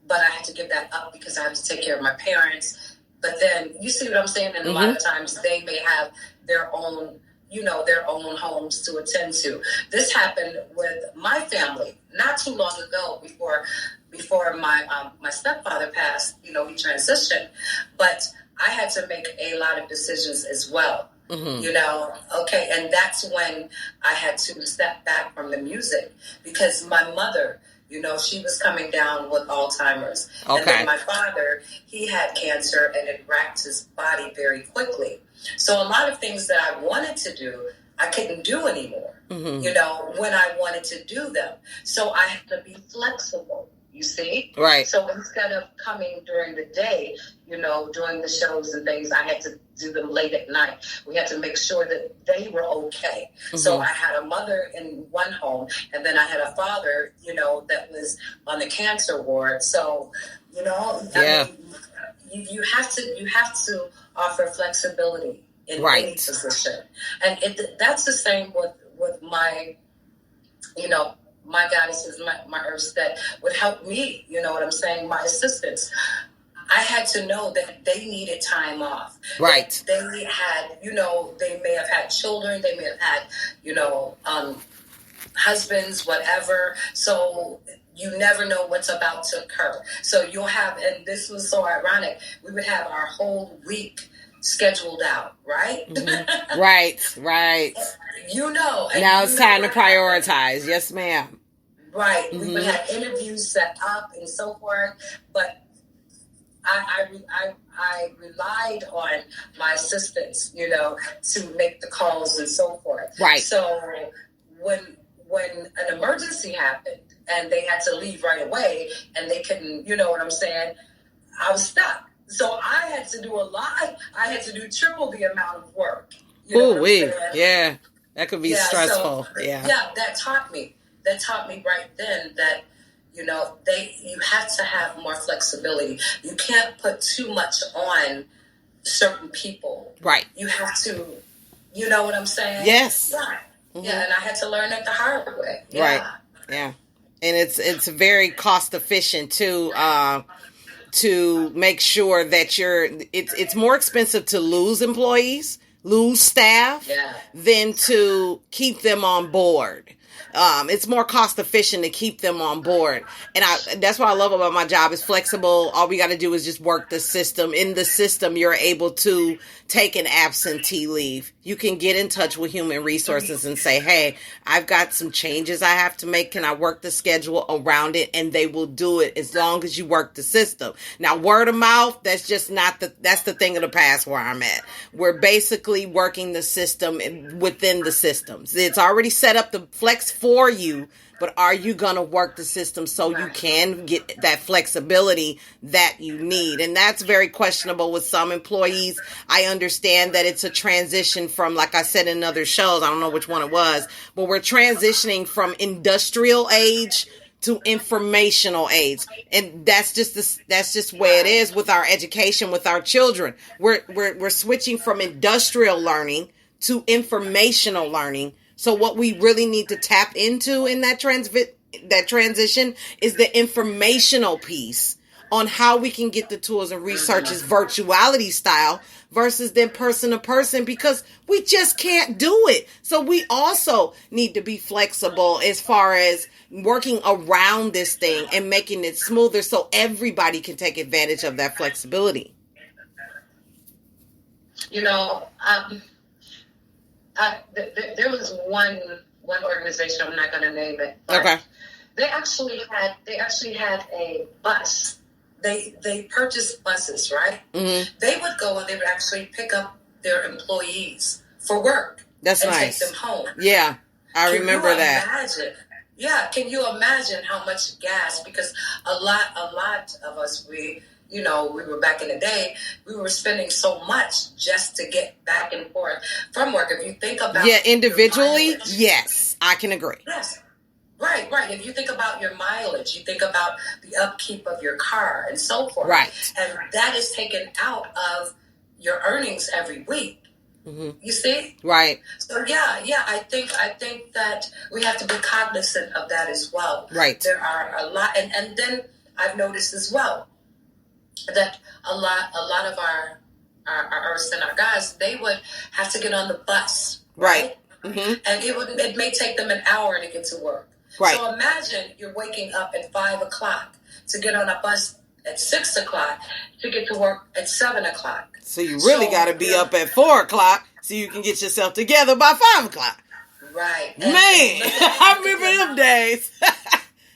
but I have to give that up because I have to take care of my parents. But then, you see what I'm saying? And a lot of times they may have their own, you know, their own homes to attend to. This happened with my family not too long ago before my stepfather passed, you know, he transitioned. But I had to make a lot of decisions as well, you know, okay. And that's when I had to step back from the music because my mother, you know, she was coming down with Alzheimer's. Okay. And then my father, he had cancer and it racked his body very quickly. So a lot of things that I wanted to do, I couldn't do anymore, you know, when I wanted to do them. So I had to be flexible, you see? Right. So instead of coming during the day, you know, doing the shows and things, I had to do them late at night. We had to make sure that they were okay. So I had a mother in one home, and then I had a father, you know, that was on the cancer ward. So, you know, I mean, you have to offer flexibility in any position. And that's the same with my, you know, my goddesses, my earths that would help me, you know what I'm saying, my assistants. I had to know that they needed time off. Right. They had, they may have had children. They may have had, husbands, whatever. So you never know what's about to occur. So you'll have, and this was so ironic, we would have our whole week scheduled out, right? Mm-hmm. Right. Now it's time to prioritize. Yes, ma'am. Right. Mm-hmm. We would have interviews set up and so forth, but I relied on my assistants, to make the calls and so forth. Right. So when an emergency happened and they had to leave right away and they couldn't, you know what I'm saying, I was stuck. So I had to do a lot. I had to do triple the amount of work. Yeah. That could be stressful. So, that taught me right then that, you have to have more flexibility. You can't put too much on certain people. Right. You have to, you know what I'm saying? Yes. Right. Mm-hmm. Yeah, and I had to learn it the hard way. Yeah. Right. Yeah. And it's very cost efficient too, to make sure that it's more expensive to lose employees, lose staff, than to keep them on board. It's more cost efficient to keep them on board. And that's what I love about my job. It's flexible. All we got to do is just work the system. In the system, you're able to take an absentee leave. You can get in touch with human resources and say, hey, I've got some changes I have to make. Can I work the schedule around it? And they will do it as long as you work the system. Now, word of mouth, that's just not that's the thing of the past where I'm at. We're basically working the system within the systems. It's already set up the flex for you, but are you going to work the system so you can get that flexibility that you need? And that's very questionable with some employees. I understand that it's a transition from, like I said in other shows, I don't know which one it was, but we're transitioning from industrial age to informational age. And that's just where it is with our education, with our children. We're switching from industrial learning to informational learning. So what we really need to tap into in that transition is the informational piece on how we can get the tools and researches virtuality style versus then person to person, because we just can't do it. So we also need to be flexible as far as working around this thing and making it smoother so everybody can take advantage of that flexibility. There was one organization, I'm not going to name it. Okay. They actually had a bus. They purchased buses, right? Mm-hmm. They would go and they would actually pick up their employees for work. That's and nice. Take them home. Yeah, I remember that. Imagine? Yeah, can you imagine how much gas? Because a lot of us, we were back in the day, we were spending so much just to get back and forth from work. If you think about individually, yes, I can agree. Yes. Right. If you think about your mileage, you think about the upkeep of your car and so forth. Right. And that is taken out of your earnings every week. Mm-hmm. You see? Right. So I think that we have to be cognizant of that as well. Right. There are a lot, and then I've noticed as well that a lot of our and our guys, they would have to get on the bus. Right. Mm-hmm. And it may take them an hour to get to work. Right. So imagine you're waking up at 5 o'clock to get on a bus at 6 o'clock to get to work at 7 o'clock. So you really got to be up at 4 o'clock so you can get yourself together by 5 o'clock. Right. Man, I remember them days.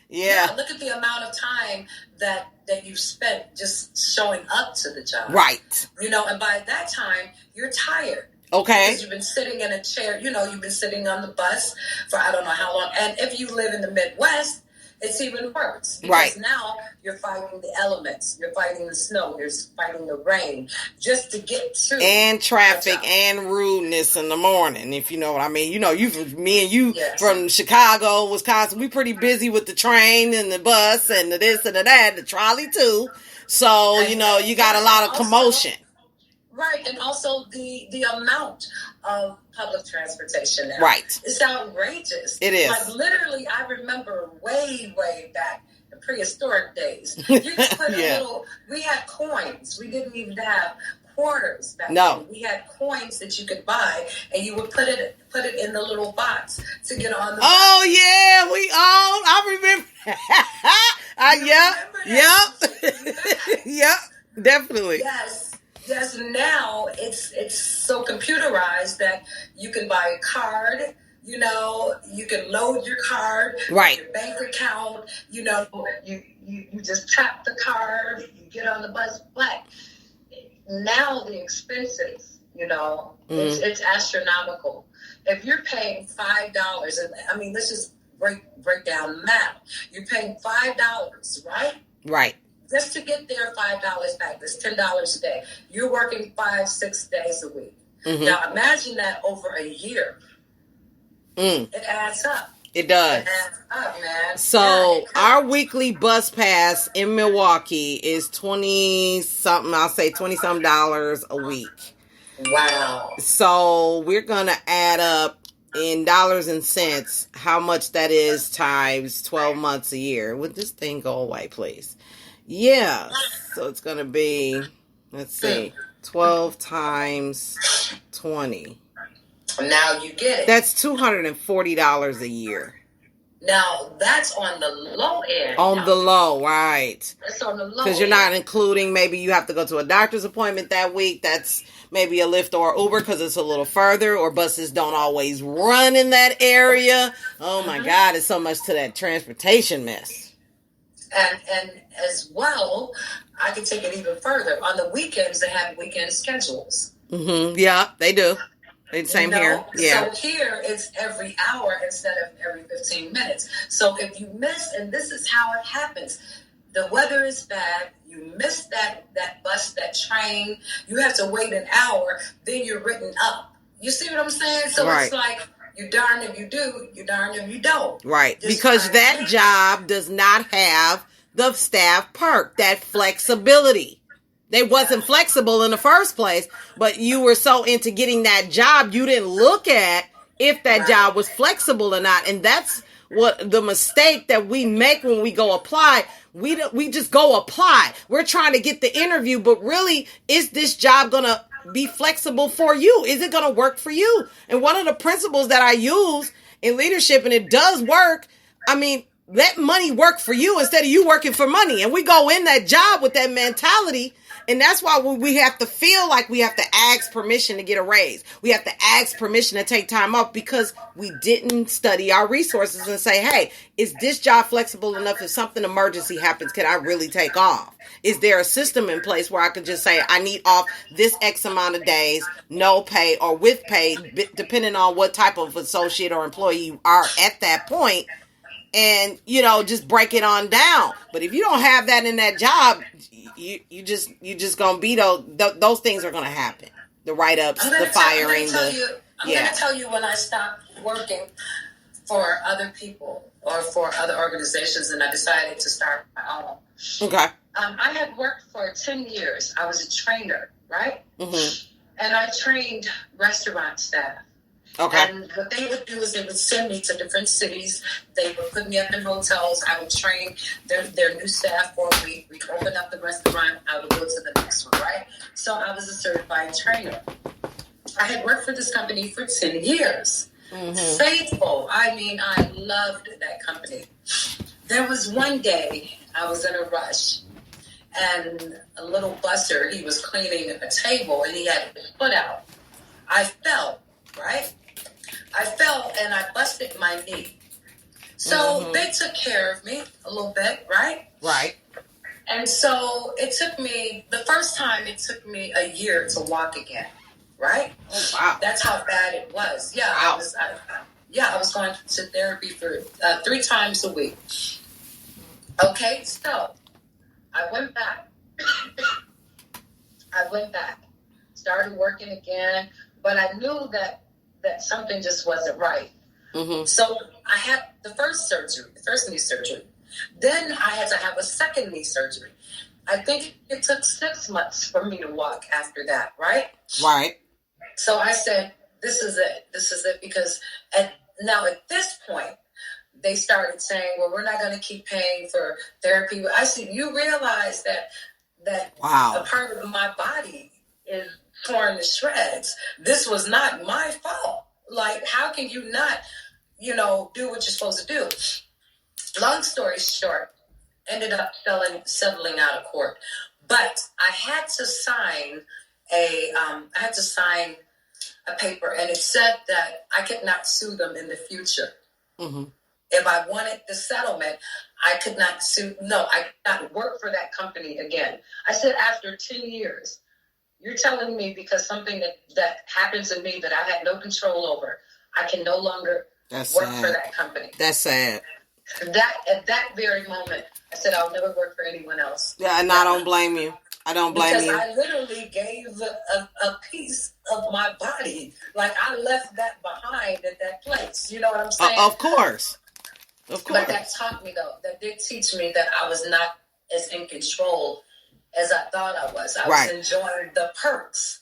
Yeah. Look at the amount of time that you spent just showing up to the job. Right. And by that time, you're tired. Okay. Because you've been sitting in a chair, you've been sitting on the bus for I don't know how long. And if you live in the Midwest, it's even worse. Because now you're fighting the elements. You're fighting the snow. You're fighting the rain just to get to. And traffic and rudeness in the morning, if you know what I mean. Me and you from Chicago, Wisconsin, we pretty busy with the train and the bus and the this and the that, the trolley too. So, you got a lot of commotion. Right, and also the amount of public transportation now. Right. It's outrageous. It is. Like literally, I remember way back prehistoric days. You could put Yeah. we had coins. We didn't even have quarters back No. then. We had coins that you could buy, and you would put it in the little box to get on the Oh, yeah, I remember. Yep, definitely. Yes. Now it's so computerized that you can buy a card. You know, you can load your card, right? Your bank account. You know, you just tap the card. You get on the bus. But now the expenses, you know, it's astronomical. If you're paying $5, and I mean, let's just break down math. You're paying $5, right? Right. Just to get their $5 back, that's $10 a day. You're working 5-6 days a week. Mm-hmm. Now imagine that over a year. It adds up. It does. It adds up, man. So our weekly bus pass in Milwaukee is $20-something. I'll say $20-something a week. Wow. So we're gonna add up in dollars and cents how much that is times 12 months a year. Would this thing go away, please? Yeah. So it's gonna be, let's see, 12 times 20. Now you get it. That's $240 a year. Now that's on the low end. On the low, right? That's on the low. Because you're not including, maybe you have to go to a doctor's appointment that week. That's maybe a Lyft or Uber because it's a little further, or buses don't always run in that area. Oh my God, it's so much to that transportation mess. And as well, I can take it even further. On the weekends, they have weekend schedules. Mm-hmm. Yeah, they do. Same here. Yeah. So here it's every hour instead of every 15 minutes. So if you miss, and this is how it happens, the weather is bad, you miss that bus, that train, you have to wait an hour, then you're written up. You see what I'm saying? So It's like, you darn if you do, you darn if you don't. Right. Because that job does not have the staff perk, that flexibility. They wasn't flexible in the first place, but you were so into getting that job, you didn't look at if that job was flexible or not. And that's what the mistake that we make when we go apply. We just go apply. We're trying to get the interview, but really, is this job going to be flexible for you? Is it going to work for you? And one of the principles that I use in leadership, and it does work, I mean, let money work for you instead of you working for money. And we go in that job with that mentality. And that's why we have to feel like we have to ask permission to get a raise. We have to ask permission to take time off because we didn't study our resources and say, hey, is this job flexible enough if something emergency happens? Can I really take off? Is there a system in place where I could just say, I need off this X amount of days, no pay or with pay, depending on what type of associate or employee you are at that point, and, you know, just break it on down. But if you don't have that in that job, you just gonna be those things are gonna happen. The write-ups, the firing, I'm gonna tell you when I stopped working for other people or for other organizations and I decided to start my own. Okay. I had worked for 10 years. I was a trainer, right? Mm-hmm. And I trained restaurant staff. Okay. And what they would do is they would send me to different cities. They would put me up in hotels. I would train their new staff for a week. We'd open up the restaurant. I would go to the next one, right? So I was a certified trainer. I had worked for this company for 10 years. Mm-hmm. Faithful. I mean, I loved that company. There was one day I was in a rush and a little busser, he was cleaning a table and he had his foot out. I fell, right? I fell and I busted my knee. So they took care of me a little bit, right? Right. And so it took me, the first time it took me a year to walk again, right? Oh, wow. That's how bad it was. Yeah, wow. I was going to therapy for 3 times a week. Okay, so I went back. Started working again, but I knew that something just wasn't right. Mm-hmm. So I had the first knee surgery. Then I had to have a second knee surgery. I think it took 6 months for me to walk after that, right? Right. So I said, this is it, because at this point, they started saying, well, we're not going to keep paying for therapy. I said, you realize that wow. a part of my body is torn to shreds. This was not my fault. Like, how can you not, do what you're supposed to do? Long story short, ended up settling out of court. But I had to sign a paper, and it said that I could not sue them in the future. Mm-hmm. If I wanted the settlement, I could not sue. No, I could not work for that company again. I said, after 10 years, you're telling me because something that happened to me that I had no control over, I can no longer work for that company. That's sad. At that very moment, I said, I'll never work for anyone else. Yeah, and I don't blame you. I don't blame you. Because I literally gave a piece of my body. Like, I left that behind at that place. You know what I'm saying? Of course. But that taught me, though, that did teach me that I was not as in control as I thought I was. I was enjoying the perks,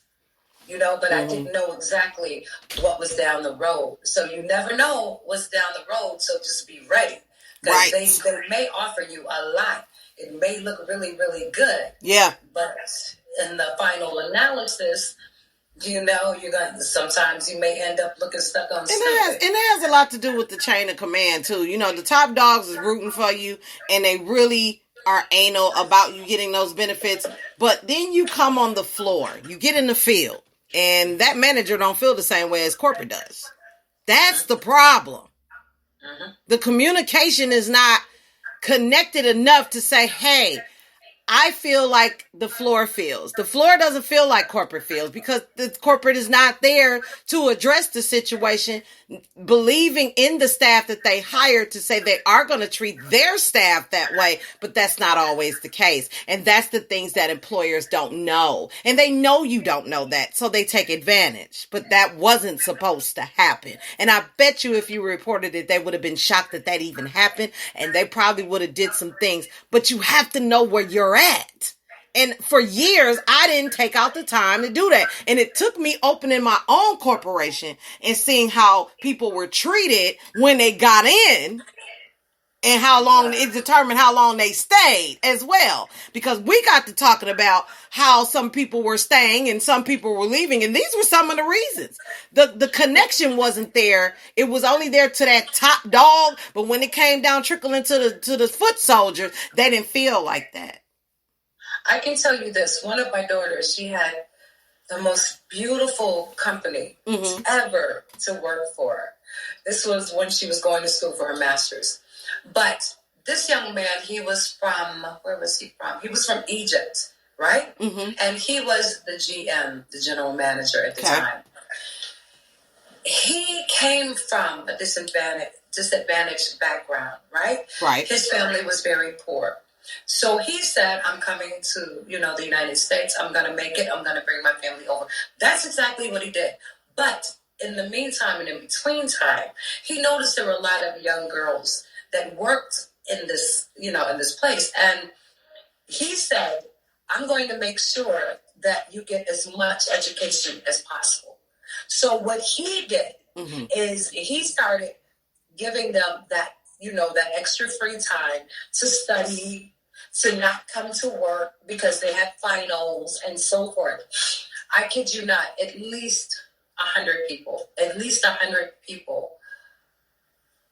but I didn't know exactly what was down the road. So you never know what's down the road, so just be ready. Because they may offer you a lot. It may look really, really good. Yeah. But in the final analysis, sometimes you may end up looking stuck on stupid. And it has a lot to do with the chain of command, too. The top dogs is rooting for you, and they really are anal about you getting those benefits. But then you come on the floor. You get in the field, and that manager don't feel the same way as corporate does. That's the problem. Mm-hmm. The communication is not connected enough to say, hey, I feel like the floor feels. The floor doesn't feel like corporate feels because the corporate is not there to address the situation, believing in the staff that they hired to say they are going to treat their staff that way, but that's not always the case. And that's the things that employers don't know. And they know you don't know that, so they take advantage. But that wasn't supposed to happen. And I bet you if you reported it, they would have been shocked that that even happened, and they probably would have did some things. But you have to know where you're at. And for years, I didn't take out the time to do that. And it took me opening my own corporation and seeing how people were treated when they got in and how long it determined how long they stayed as well. Because we got to talking about how some people were staying and some people were leaving. And these were some of the reasons. The connection wasn't there. It was only there to that top dog. But when it came down trickling to the foot soldiers, they didn't feel like that. I can tell you this. One of my daughters, she had the most beautiful company ever to work for. This was when she was going to school for her master's. But this young man, he was from, where was he from? He was from Egypt, right? Mm-hmm. And he was the GM, the general manager at the time. He came from a disadvantaged background, right? Right. His family was very poor. So he said, I'm coming to, the United States. I'm going to make it. I'm going to bring my family over. That's exactly what he did. But in the meantime and in between time, he noticed there were a lot of young girls that worked in this, in this place. And he said, I'm going to make sure that you get as much education as possible. So what he did is he started giving them that, that extra free time to study, to not come to work because they had finals and so forth. I kid you not, at least 100 people,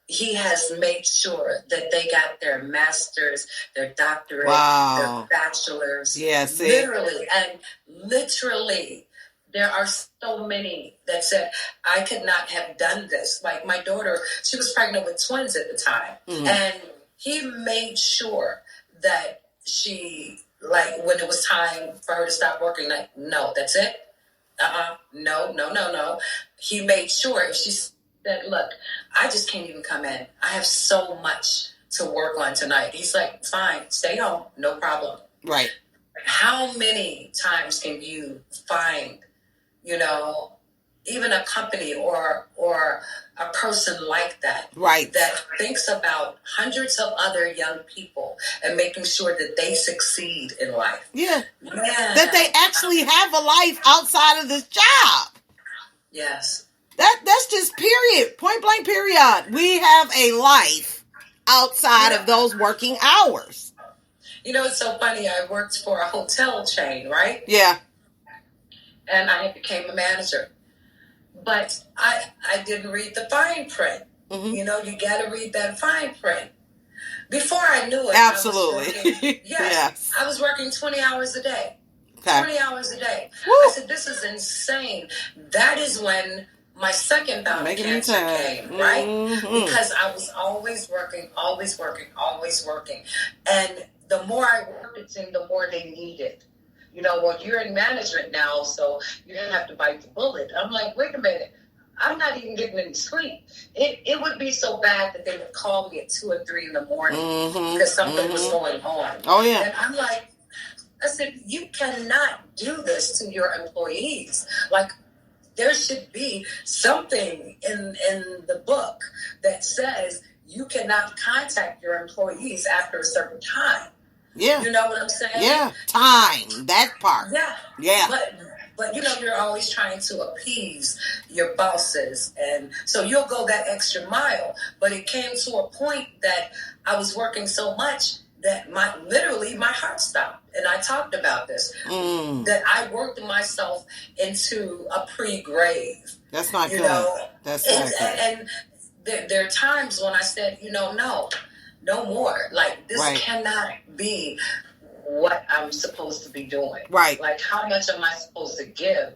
he has made sure that they got their masters, their doctorate, their bachelors. Yes, literally, there are so many that said, I could not have done this. Like my daughter, she was pregnant with twins at the time. Mm-hmm. And he made sure that she, when it was time for her to stop working, no, that's it. No. He made sure if she said, look, I just can't even come in. I have so much to work on tonight. He's like, fine, stay home. No problem. Right. How many times can you find, even a company or a person like that, right, that thinks about hundreds of other young people and making sure that they succeed in life. Yeah. That they actually have a life outside of this job. Yes. That's just period. Point blank period. We have a life outside of those working hours. You know, it's so funny. I worked for a hotel chain, right? Yeah. And I became a manager. But I didn't read the fine print. Mm-hmm. You know, you got to read that fine print. Before I knew it, absolutely. Yes. I was working 20 hours a day. Okay. 20 hours a day. Woo. I said, this is insane. That is when my second bout of cancer came, right? Mm-hmm. Because I was always working. And the more I worked, it seemed the more they needed. You know, well, you're in management now, so you didn't have to bite the bullet. I'm like, wait a minute. I'm not even getting any sleep. It would be so bad that they would call me at 2 or 3 in the morning because something was going on. Oh, yeah. And I'm like, I said, you cannot do this to your employees. Like, there should be something in the book that says you cannot contact your employees after a certain time. Yeah. You know what I'm saying? Yeah. Time. That part. Yeah. Yeah. But you know, you're always trying to appease your bosses. And so you'll go that extra mile. But it came to a point that I was working so much that my heart stopped. And I talked about this. That I worked myself into a pre-grave. That's not good. That's not good. And there are times when I said, you know, no more. Like, this cannot be what I'm supposed to be doing. Right. Like, how much am I supposed to give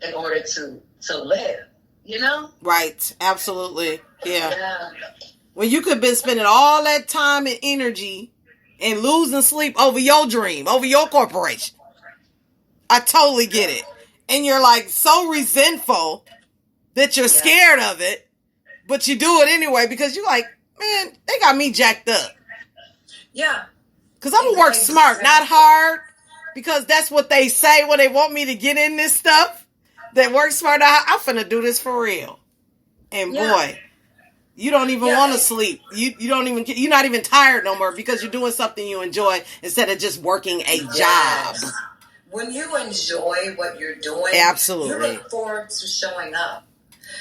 in order to live? You know? Right. Absolutely. Yeah. When you could have been spending all that time and energy and losing sleep over your dream, over your corporation. I totally get it. And you're like so resentful that you're scared of it, but you do it anyway because you're like, man, they got me jacked up. Yeah. Because I'm going to work smart, not hard. Because that's what they say when they want me to get in this stuff. They work smart. I'm finna do this for real. And boy, you don't even want to sleep. You're not even tired no more because you're doing something you enjoy instead of just working a job. When you enjoy what you're doing, absolutely, you look forward to showing up.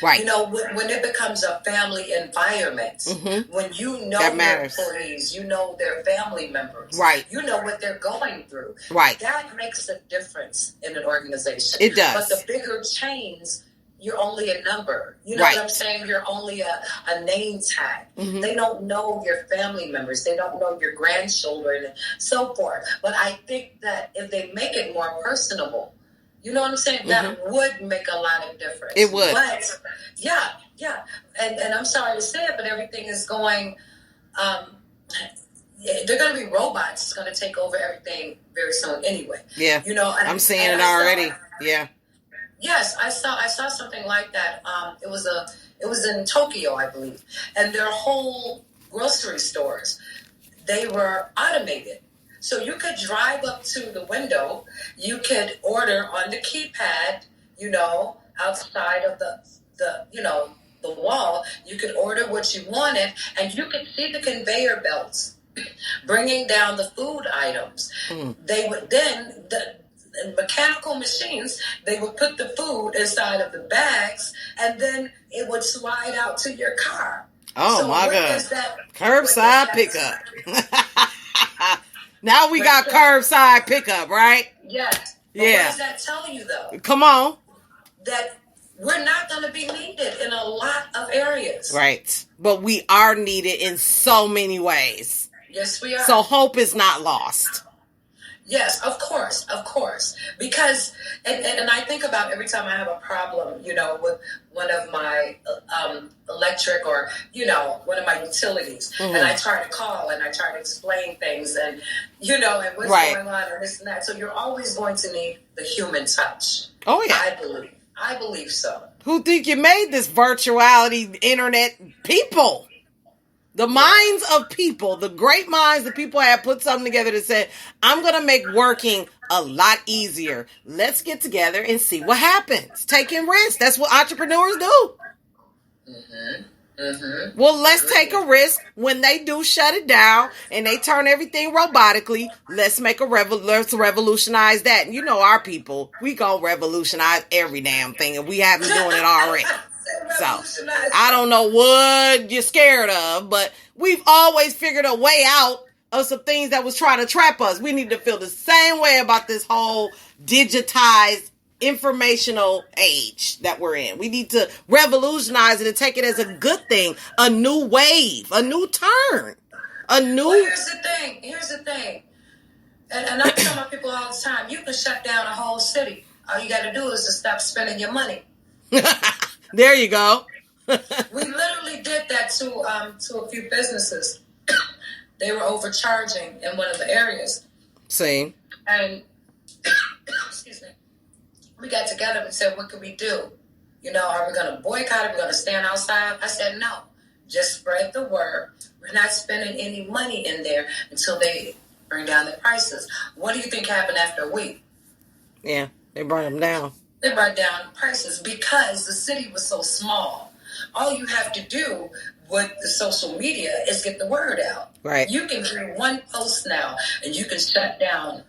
Right. You know, when it becomes a family environment, when you know your employees, you know their family members, right? You know what they're going through, right? That makes a difference in an organization. It does. But the bigger chains, you're only a number. You know what I'm saying? You're only a name tag. They don't know your family members. They don't know your grandchildren and so forth. But I think that if they make it more personable, you know what I'm saying? That would make a lot of difference. It would. But, yeah. And I'm sorry to say it, but everything is going, they're going to be robots. It's going to take over everything very soon anyway. Yeah. You know, I'm seeing it already. Yes, I saw something like that. It was in Tokyo, I believe. And their whole grocery stores, they were automated. So you could drive up to the window, you could order on the keypad, you know, outside of the wall, you could order what you wanted, and you could see the conveyor belts bringing down the food items. They would then, the mechanical machines, they would put the food inside of the bags, and then it would slide out to your car. Oh, so my God. Curbside pickup. Now we got curbside pickup, right? Yes. But what does that tell you, though? Come on. That we're not going to be needed in a lot of areas. Right. But we are needed in so many ways. Yes, we are. So hope is not lost. Yes, of course. Because, and I think about every time I have a problem, you know, with one of my electric or, you know, one of my utilities, and I try to call and I try to explain things and, you know, and what's going on and this and that. So you're always going to need the human touch. Oh, yeah. I believe so. Who think you made this virtuality internet? People. The minds of people, the great minds of people have put something together that said, I'm going to make working a lot easier. Let's get together and see what happens. Taking risks. That's what entrepreneurs do. Well, let's take a risk when they do shut it down and they turn everything robotically. Let's make let's revolutionize that. And you know our people, we gonna revolutionize every damn thing, and we have been doing it already. So I don't know what you're scared of, but we've always figured a way out of some things that was trying to trap us. We need to feel the same way about this whole digitized informational age that we're in. We need to revolutionize it and take it as a good thing, a new wave, a new turn, a new... Well, here's the thing. And I tell my people all the time, you can shut down a whole city. All you got to do is to stop spending your money. There you go. We literally did that to a few businesses. They were overcharging in one of the areas. Same. And excuse me, we got together and said, what can we do? You know, are we going to boycott? Are we going to stand outside? I said, no. Just spread the word. We're not spending any money in there until they bring down the prices. What do you think happened after a week? Yeah, they brought them down. They brought down the prices because the city was so small. All you have to do with the social media is get the word out. Right. You can do one post now and you can shut down.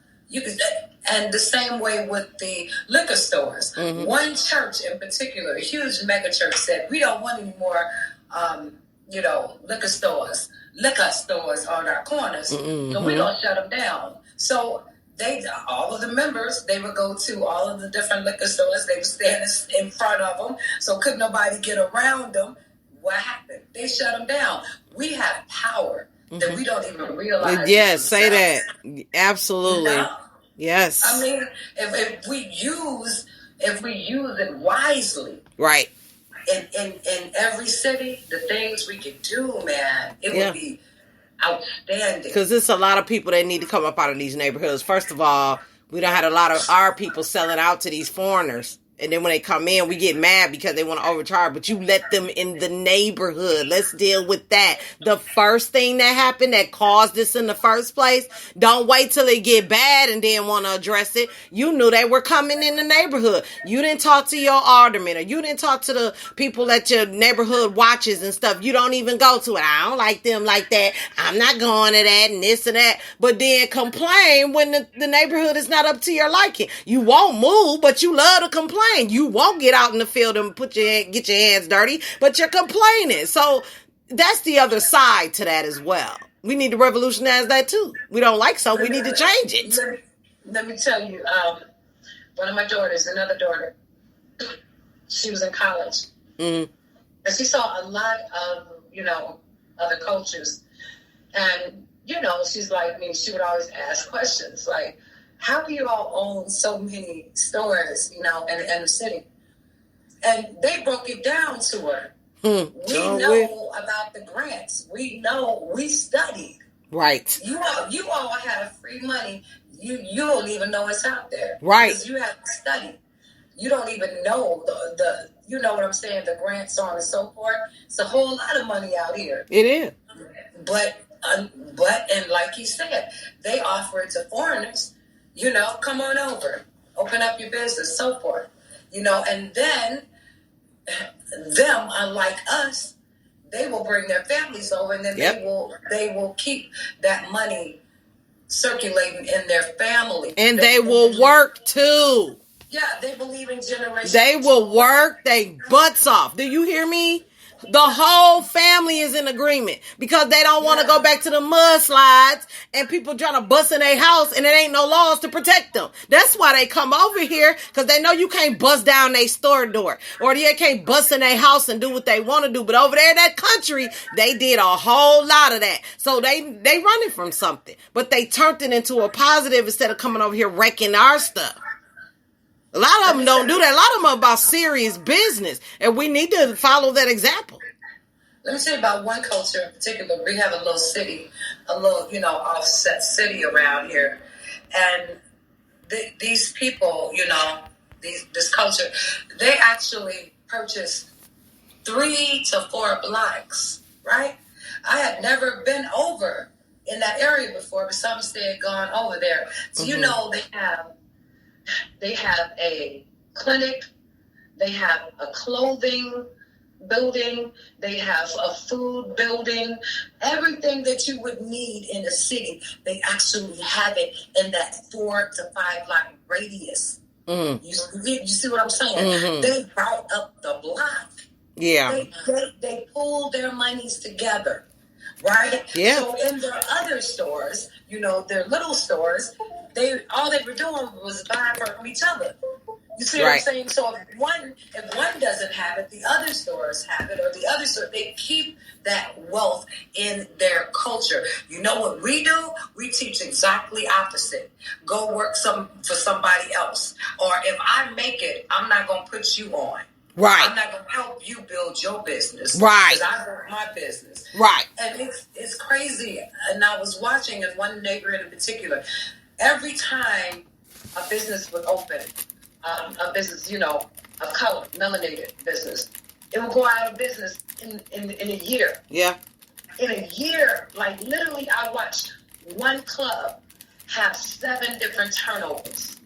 And the same way with the liquor stores. Mm-hmm. One church in particular, a huge mega church, said, we don't want any more, liquor stores on our corners. Mm-hmm. So we're going to shut them down. So all of the members, they would go to all of the different liquor stores. They would stand in front of them. So couldn't nobody get around them. What happened? They shut them down. We have power that we don't even realize. Yes, say that. Absolutely. No. Yes. I mean, if we use it wisely. Right. In every city, the things we could do, man, it would be outstanding. Because there's a lot of people that need to come up out of these neighborhoods. First of all, we done had a lot of our people selling out to these foreigners. And then when they come in, we get mad because they want to overcharge. But you let them in the neighborhood. Let's deal with that. The first thing that happened that caused this in the first place, don't wait till it get bad and then want to address it. You knew they were coming in the neighborhood. You didn't talk to your alderman, or you didn't talk to the people at your neighborhood watches and stuff. You don't even go to it. I don't like them like that. I'm not going to that and this and that. But then complain when the neighborhood is not up to your liking. You won't move, but you love to complain. You won't get out in the field and get your hands dirty, but you're complaining. So that's the other side to that as well. We need to revolutionize that too. We don't like something, we need to change it. Let me tell you, one of my daughters, another daughter, she was in college. Mm-hmm. And she saw a lot of, other cultures. And, she's like me, she would always ask questions like, how do you all own so many stores, in the city? And they broke it down to her. We know about the grants. We know, we studied. Right. You all have free money. You don't even know it's out there. Right. Because you have to study. You don't even know the you know what I'm saying, the grants, so on and so forth. It's a whole lot of money out here. It is. But and like you said, they offer it to foreigners. Come on over, open up your business, so forth. And then them, unlike us, they will bring their families over, and then they will keep that money circulating in their family. And they will work too. Yeah, they believe in generations. They will work their butts off. Do you hear me? The whole family is in agreement because they don't want to go back to the mudslides and people trying to bust in their house and there ain't no laws to protect them. That's why they come over here, because they know you can't bust down their store door or they can't bust in their house and do what they want to do. But over there in that country, they did a whole lot of that. So they running from something, but they turned it into a positive instead of coming over here wrecking our stuff. A lot of them don't do that. A lot of them are about serious business, and we need to follow that example. Let me tell you about one culture in particular. We have a little city, offset city around here. And these people, this culture, they actually purchased 3 to 4 blocks, right? I had never been over in that area before, but some said gone over there. So, they have a clinic, they have a clothing building, they have a food building, everything that you would need in a city, they actually have it in that 4 to 5 block radius. You see what I'm saying? Mm-hmm. They brought up the block. Yeah. They pool their monies together, right? Yeah. So in their other stores, their little stores, all they were doing was buying from each other. You see what I'm saying? So if one doesn't have it, the other stores have it, or the other store, they keep that wealth in their culture. You know what we do? We teach exactly opposite. Go work for somebody else. Or if I make it, I'm not going to put you on. Right. I'm not going to help you build your business. Right. Because I built my business. Right. And it's crazy. And I was watching in one neighborhood in particular, every time a business would open, a business, of color, melanated business, it will go out of business in a year. Yeah. In a year, like literally, I watched one club have 7 different turnovers.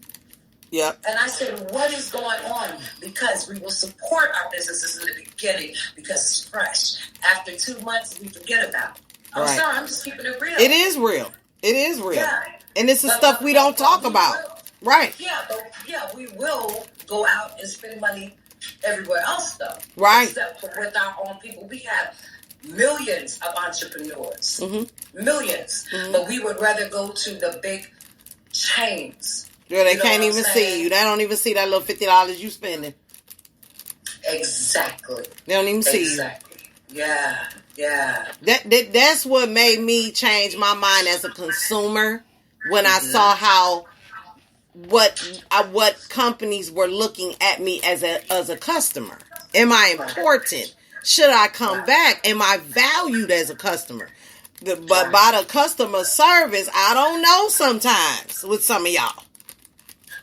Yeah. And I said, what is going on? Because we will support our businesses in the beginning because it's fresh. After 2 months, we forget about it. I'm sorry, I'm just keeping it real. It is real. It is real. Yeah. And this is stuff we don't talk about. Right. Yeah, we will go out and spend money everywhere else, though. Right. Except for with our own people. We have millions of entrepreneurs. Mm-hmm. Millions. Mm-hmm. But we would rather go to the big chains. Yeah, they can't even see you. They don't even see that little $50 you spending. Exactly. They don't even see you. Yeah. Yeah. That's what made me change my mind as a consumer when I saw how what companies were looking at me as a customer. Am I important? Should I come back? Am I valued as a customer? But by the customer service, I don't know sometimes with some of y'all.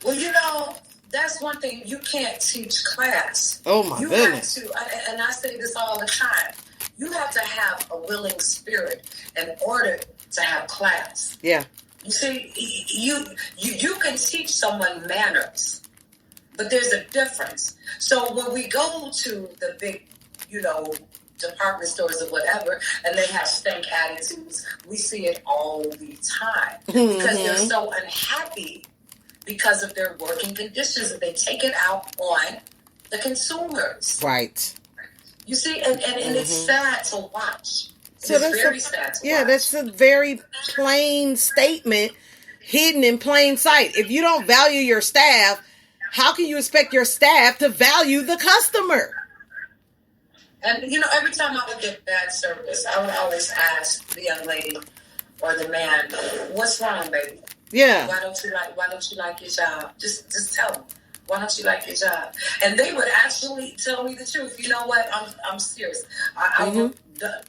Well, that's one thing. You can't teach class. Oh, my goodness. You have to, and I say this all the time, you have to have a willing spirit in order to have class. Yeah. You see, you can teach someone manners, but there's a difference. So when we go to the big, department stores or whatever, and they have stank attitudes, we see it all the time because they're so unhappy because of their working conditions, and they take it out on the consumers. Right. You see, and it's sad to watch. So that's very sad to watch. That's a very plain statement hidden in plain sight. If you don't value your staff, how can you expect your staff to value the customer? And, every time I would get bad service, I would always ask the young lady or the man, what's wrong, baby? Yeah. Why don't you like your job? Just tell them. Why don't you like your job? And they would actually tell me the truth. You know what? I'm serious. I work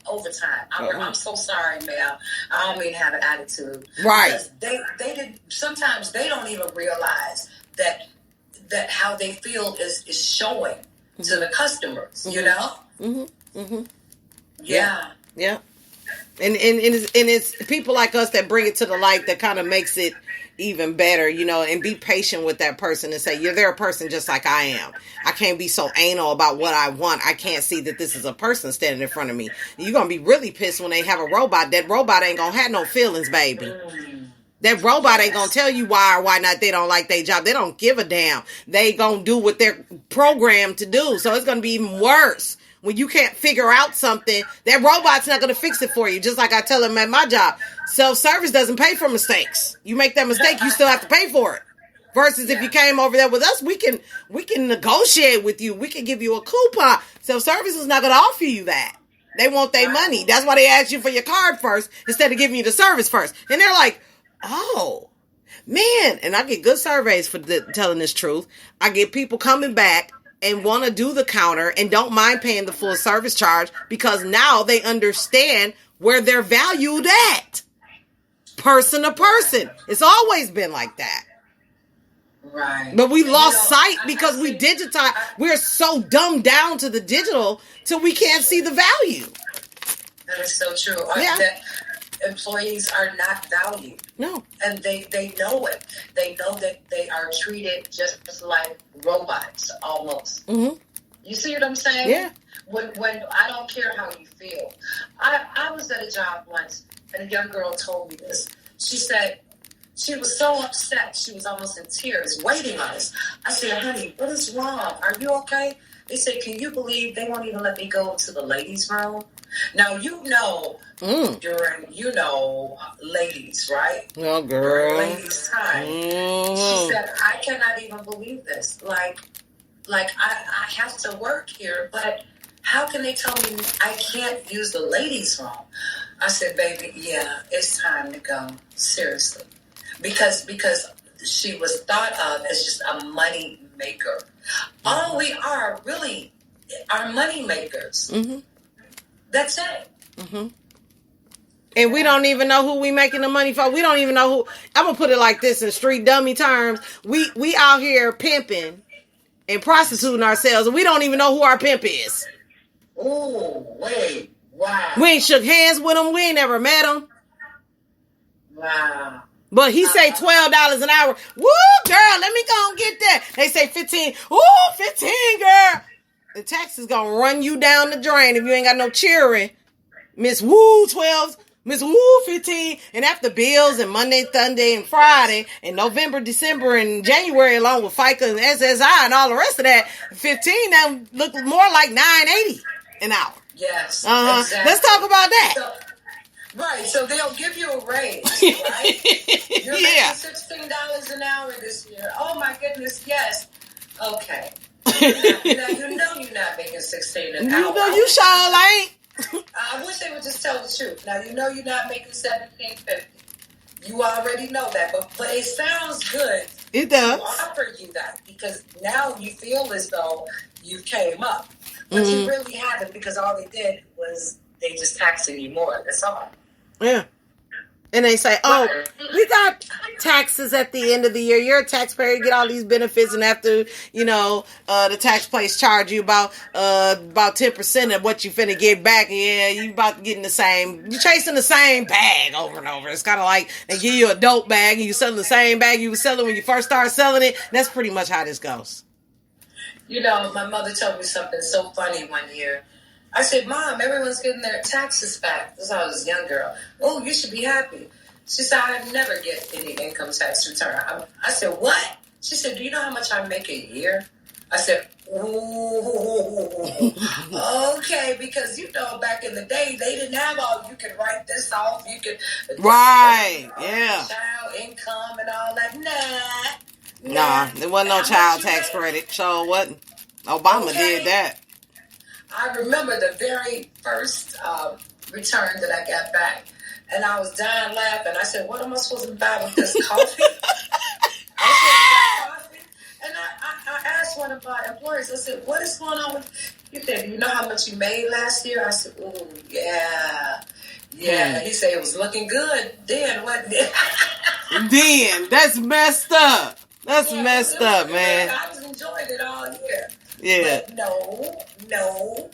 overtime. I'm so sorry, ma'am. I don't mean to have an attitude. Right. Because they did. Sometimes they don't even realize that how they feel is showing to the customers. Yeah. Yeah. And it's people like us that bring it to the light that kind of makes it even better, and be patient with that person and say, they're a person just like I am. I can't be so anal about what I want. I can't see that this is a person standing in front of me. You're going to be really pissed when they have a robot. That robot ain't going to have no feelings, baby. That robot ain't going to tell you why or why not they don't like their job. They don't give a damn. They going to do what they're programmed to do. So it's going to be even worse. When you can't figure out something, that robot's not going to fix it for you. Just like I tell them at my job, self-service doesn't pay for mistakes. You make that mistake, you still have to pay for it. Versus if you came over there with us, we can negotiate with you. We can give you a coupon. Self-service is not going to offer you that. They want their money. That's why they ask you for your card first instead of giving you the service first. And they're like, oh, man. And I get good surveys for telling this truth. I get people coming back and want to do the counter and don't mind paying the full service charge because now they understand where they're valued at. Person to person. It's always been like that. Right. But we lost sight because we digitized. We're so dumbed down to the digital till we can't see the value. That is so true. Yeah. That employees are not valued. No. And they know it. They know that they are treated just like robots almost. Mm-hmm. You see what I'm saying? Yeah. When I don't care how you feel. I was at a job once and a young girl told me this. She said, She was so upset. She was almost in tears, waiting on us. I said, honey, what is wrong? Are you okay? They said, can you believe they won't even let me go to the ladies' room? Now, ladies, right? Oh, girl. During ladies' time. She said, I cannot even believe this. Like I have to work here, but how can they tell me I can't use the ladies' room? I said, baby, yeah, it's time to go. Seriously. Because she was thought of as just a money maker. All we are really are money makers. Mm-hmm. That's it. Mm-hmm. And we don't even know who we making the money for. We don't even know who. I'm gonna put it like this in street dummy terms. We out here pimping and prostituting ourselves, and we don't even know who our pimp is. Oh, wait, wow. We ain't shook hands with him. We ain't never met him. Wow. But he say $12 an hour. Woo, girl, let me go and get that. They say 15. Ooh, 15, girl. The tax is gonna run you down the drain if you ain't got no cheering. Miss Woo 12, Miss Woo 15, and after bills and Monday, Sunday, and Friday, and November, December, and January, along with FICA and SSI and all the rest of that, 15 now look more like $9.80 an hour. Yes. Exactly. Let's talk about that. So they'll give you a raise, right? You're making $16 an hour this year. Oh my goodness, yes. Okay. Now you know you're not making $16 an hour. You know you sure ain't. I wish they would just tell the truth. Now you know you're not making $17.50. You already know that, but it sounds good. It does. To offer you that because now you feel as though you came up, but you really haven't because all they did was they just taxing you more. That's all. Yeah. And they say, oh, we got taxes at the end of the year. You're a taxpayer. You get all these benefits. And after, the tax place charge you about 10% of what you finna get back. Yeah, you about getting you're chasing the same bag over and over. It's kind of like they give you a dope bag and you selling the same bag you were selling when you first started selling it. That's pretty much how this goes. My mother told me something so funny one year. I said, Mom, everyone's getting their taxes back. This was I was a young girl. Oh, you should be happy. She said, I never get any income tax return. I said, what? She said, do you know how much I make a year? I said, ooh, okay, because back in the day, they didn't have all, you could write this off, you could... Right, yeah. Child income and all that. Nah, there wasn't no child tax credit. So what? Obama did that. I remember the very first return that I got back, and I was dying laughing. I said, what am I supposed to buy with this coffee? I was supposed to buy coffee. And I asked one of my employees, I said, what is going on with... He said, you know how much you made last year? I said, ooh, yeah. Yeah. He said, it was looking good then, wasn't it? Then. That's messed up. That's messed up, man. I was enjoying it all year. Yeah. But no.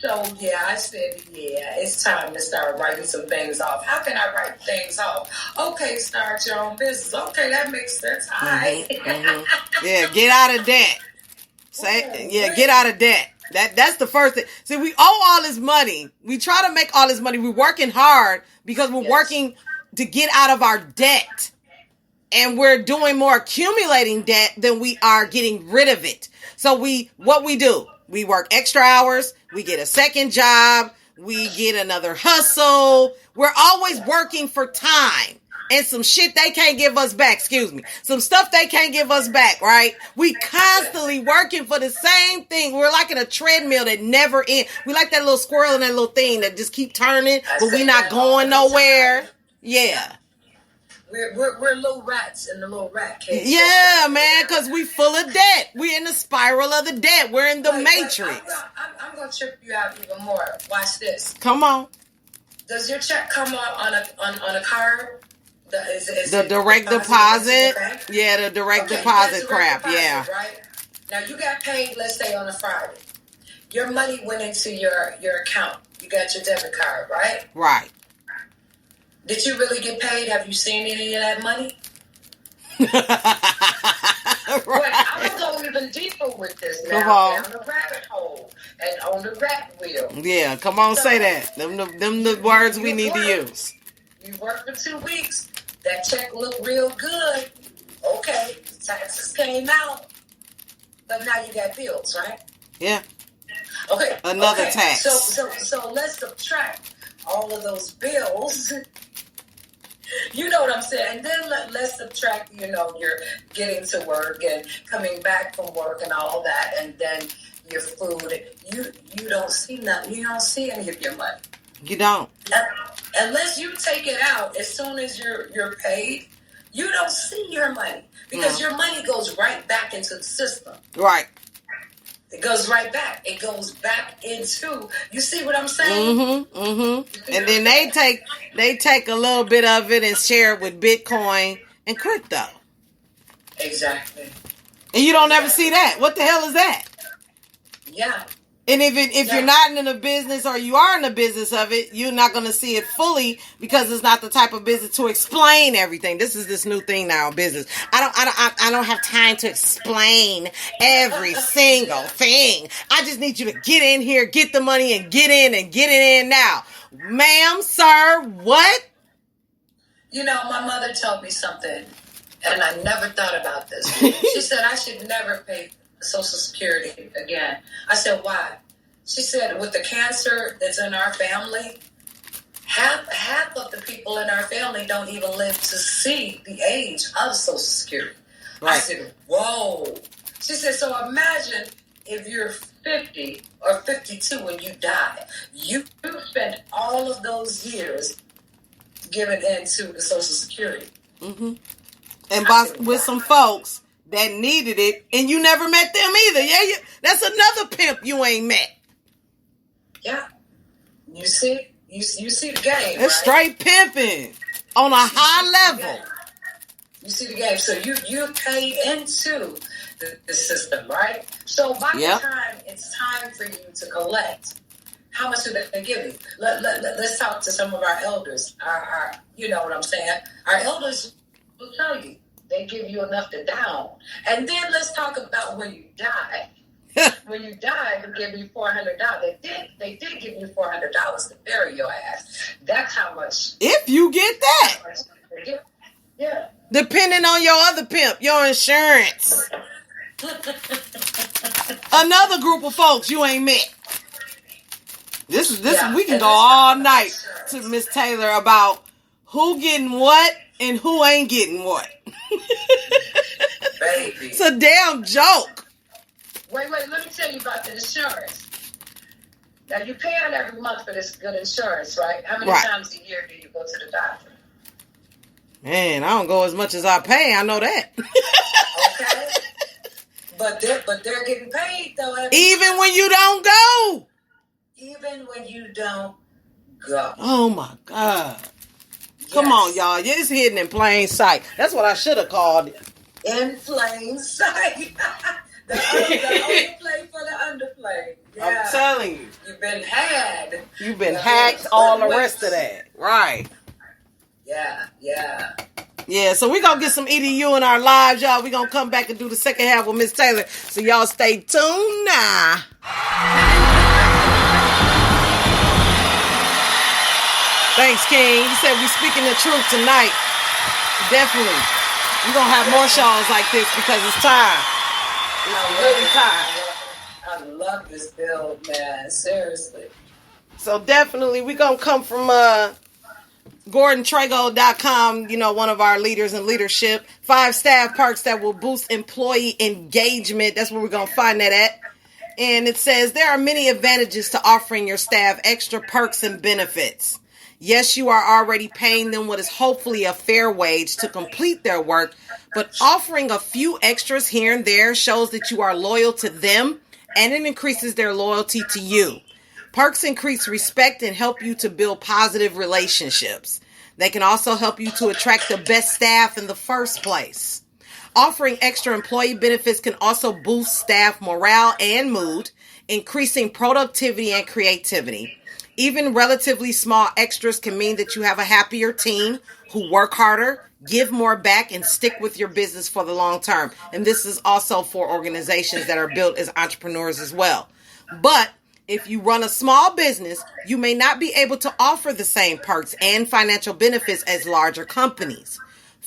So, I said, it's time to start writing some things off. How can I write things off? Okay, start your own business. Okay, that makes sense. All right. Yeah, get out of debt. Get out of debt. That's the first thing. See, we owe all this money. We try to make all this money. We're working hard because we're working to get out of our debt. And we're doing more accumulating debt than we are getting rid of it. So what we do, we work extra hours, we get a second job, we get another hustle. We're always working for time and some shit they can't give us back. Excuse me. Some stuff they can't give us back, right? We constantly working for the same thing. We're like in a treadmill that never ends. We like that little squirrel and that little thing that just keep turning, but we're not going nowhere. Yeah. We're little rats in the little rat cage. Yeah, man, because we full of debt. We're in the spiral of the debt. We're in the matrix. I'm going to trip you out even more. Watch this. Come on. Does your check come on a card? The direct deposit? Yeah, the direct deposit crap. Yeah. Right? Now, you got paid, let's say, on a Friday. Your money went into your account. You got your debit card, right? Right. Did you really get paid? Have you seen any of that money? Right. Well, I'm going to go even deeper with this now. Come on. Down the rabbit hole and on the rat wheel. Yeah, come on, say that. Them the words we need to use. You work for 2 weeks. That check looked real good. Okay, taxes came out. But now you got bills, right? Yeah. Okay. Another okay. tax. So let's subtract all of those bills. You know what I'm saying? And then let's subtract, you're getting to work and coming back from work and all that, and then your food. You don't see nothing. You don't see any of your money. You don't. Unless you take it out as soon as you're paid, you don't see your money because your money goes right back into the system. Right. It goes right back. It goes back into. You see what I'm saying? And then they take a little bit of it and share it with Bitcoin and crypto. Exactly. And you don't ever see that. What the hell is that? Yeah. And if you're not in the business or you are in the business of it, you're not going to see it fully because it's not the type of business to explain everything. This is this new thing now in business. I don't have time to explain every single thing. I just need you to get in here, get the money and get it in now. Ma'am, sir, what? My mother told me something and I never thought about this. She said I should never pay Social Security again. I said, why? She said, with the cancer that's in our family, half of the people in our family don't even live to see the age of Social Security. Right. I said, whoa. She said, so imagine if you're 50 or 52 when you die. You spent all of those years giving into the Social Security. Mm-hmm. And with some folks that needed it, and you never met them either. Yeah, that's another pimp you ain't met. Yeah, you see the game. It's straight pimping on a high level. You see the game. So you paid into the system, right? So by the time it's time for you to collect, how much do they give you? Let's talk to some of our elders. Our you know what I'm saying? Our elders will tell you. They give you enough to down. And then let's talk about when you die. When you die, they give you $400. They did give you $400 to bury your ass. That's how much. If you get that. Yeah. Depending on your other pimp, your insurance. Another group of folks you ain't met. This we can go all night to Miss Taylor about who getting what and who ain't getting what. Baby. It's a damn joke. Wait, let me tell you about the insurance. Now, you pay out every month for this good insurance, right? How many times a year do you go to the doctor? Man, I don't go as much as I pay. I know that. Okay. But they're getting paid, though. Even when you don't go. Even when you don't go. Oh, my God. Come on, y'all. It's hidden in plain sight. That's what I should have called it. In plain sight. the overplay for the underplay. Yeah. I'm telling you. You've been had. You've been hacked, all the rest of that. Right. Yeah. Yeah, so we're going to get some EDU in our lives, y'all. We're going to come back and do the second half with Miss Taylor. So y'all stay tuned now. Thanks, King. You said we're speaking the truth tonight. Definitely. We're going to have more shows like this because it's time. It's really time. I love this build, man. Seriously. So definitely we're going to come from GordonTrago.com, one of our leaders in leadership. 5 staff perks that will boost employee engagement. That's where we're going to find that at. And it says there are many advantages to offering your staff extra perks and benefits. Yes, you are already paying them what is hopefully a fair wage to complete their work, but offering a few extras here and there shows that you are loyal to them and it increases their loyalty to you. Perks increase respect and help you to build positive relationships. They can also help you to attract the best staff in the first place. Offering extra employee benefits can also boost staff morale and mood, increasing productivity and creativity. Even relatively small extras can mean that you have a happier team who work harder, give more back, and stick with your business for the long term. And this is also for organizations that are built as entrepreneurs as well. But if you run a small business, you may not be able to offer the same perks and financial benefits as larger companies.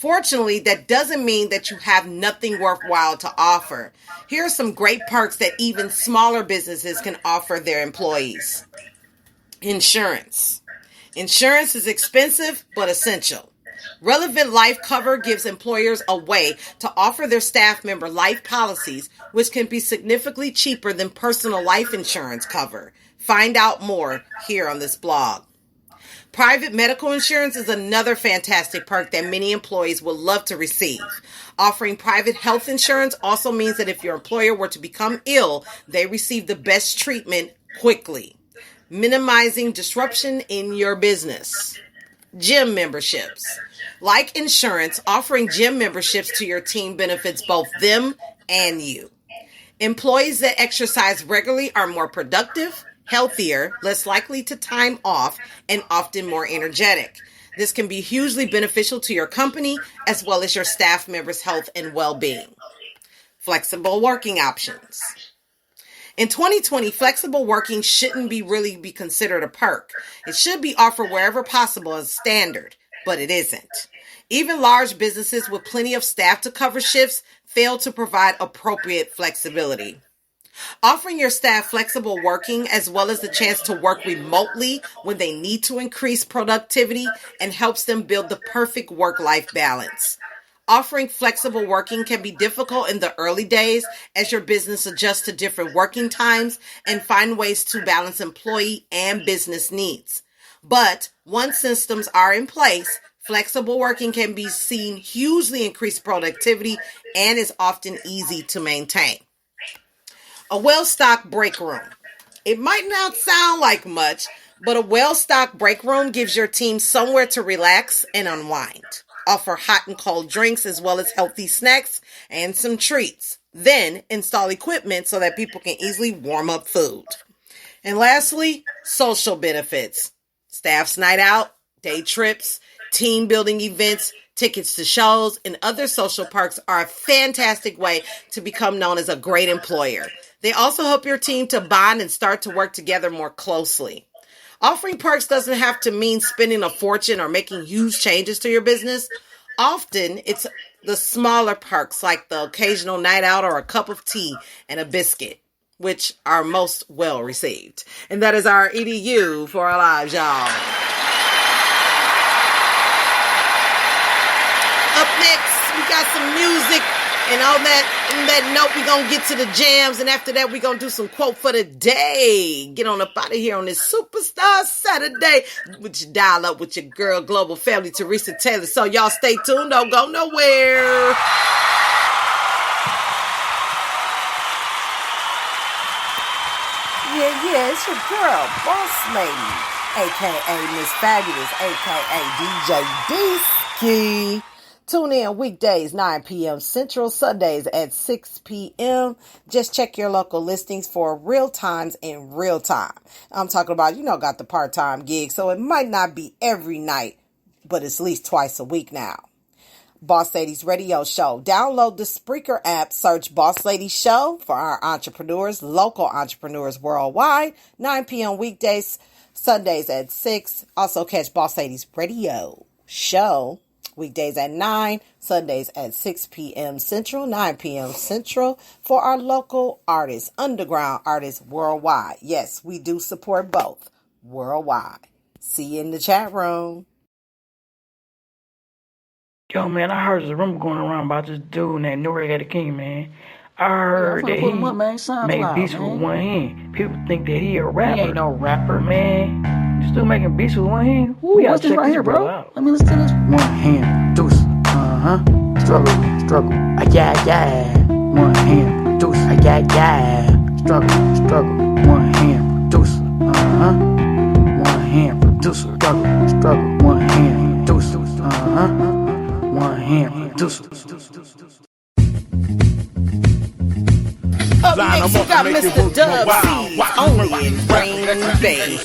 Fortunately, that doesn't mean that you have nothing worthwhile to offer. Here are some great perks that even smaller businesses can offer their employees. Insurance. Insurance is expensive but essential. Relevant life cover gives employers a way to offer their staff member life policies, which can be significantly cheaper than personal life insurance cover. Find out more here on this blog. Private medical insurance is another fantastic perk that many employees would love to receive. Offering private health insurance also means that if your employer were to become ill, they receive the best treatment quickly. Minimizing disruption in your business. Gym memberships. Like insurance, offering gym memberships to your team benefits both them and you. Employees that exercise regularly are more productive, healthier, less likely to time off, and often more energetic. This can be hugely beneficial to your company as well as your staff members' health and well-being. Flexible working options. In 2020, flexible working shouldn't really be considered a perk. It should be offered wherever possible as standard, but it isn't. Even large businesses with plenty of staff to cover shifts fail to provide appropriate flexibility. Offering your staff flexible working as well as the chance to work remotely when they need to increase productivity and helps them build the perfect work-life balance. Offering flexible working can be difficult in the early days as your business adjusts to different working times and find ways to balance employee and business needs. But once systems are in place, flexible working can be seen hugely increase productivity and is often easy to maintain. A well-stocked break room. It might not sound like much, but a well-stocked break room gives your team somewhere to relax and unwind. Offer hot and cold drinks as well as healthy snacks and some treats. Then install equipment so that people can easily warm up food. And lastly, social benefits. Staff's night out, day trips, team building events, tickets to shows, and other social perks are a fantastic way to become known as a great employer. They also help your team to bond and start to work together more closely. Offering perks doesn't have to mean spending a fortune or making huge changes to your business. Often, it's the smaller perks like the occasional night out or a cup of tea and a biscuit, which are most well received. And that is our EDU for our lives, y'all. Up next, we got some music. And on that note, we're going to get to the jams. And after that, we're going to do some quote for the day. Get on up out of here on this Superstar Saturday with your dial up with your girl, Global Family, Theresa Taylor. So y'all stay tuned. Don't go nowhere. Yeah, it's your girl, Boss Lady, a.k.a. Miss Fabulous, a.k.a. DJ D-Ski. Tune in weekdays, 9 p.m. Central, Sundays at 6 p.m. Just check your local listings for real times in real time. I'm talking about, got the part-time gig, so it might not be every night, but it's at least twice a week now. Boss Ladies Radio Show. Download the Spreaker app, search Boss Lady Show for our entrepreneurs, local entrepreneurs worldwide, 9 p.m. weekdays, Sundays at 6. Also catch Boss Ladies Radio Show weekdays at 9, Sundays at 6 p.m. Central, 9 p.m. Central for our local artists, underground artists worldwide. Yes, we do support both worldwide. See you in the chat room. Yo, man, I heard there's a rumor going around about this dude named Noriega the King, man. I heard that he made beats with one hand. People think that he a rapper. He ain't no rapper, man. This dude making beats with one hand. Ooh, what's this right here, bro? Let me listen to this. One hand, deuce. Struggle. Yeah. One hand, deuce. Yeah. Struggle. One hand, deuce. One hand, producer. Struggle. One hand, deuce. One hand, producer. Up next, we got Mr. Dub C, only in Green Bay.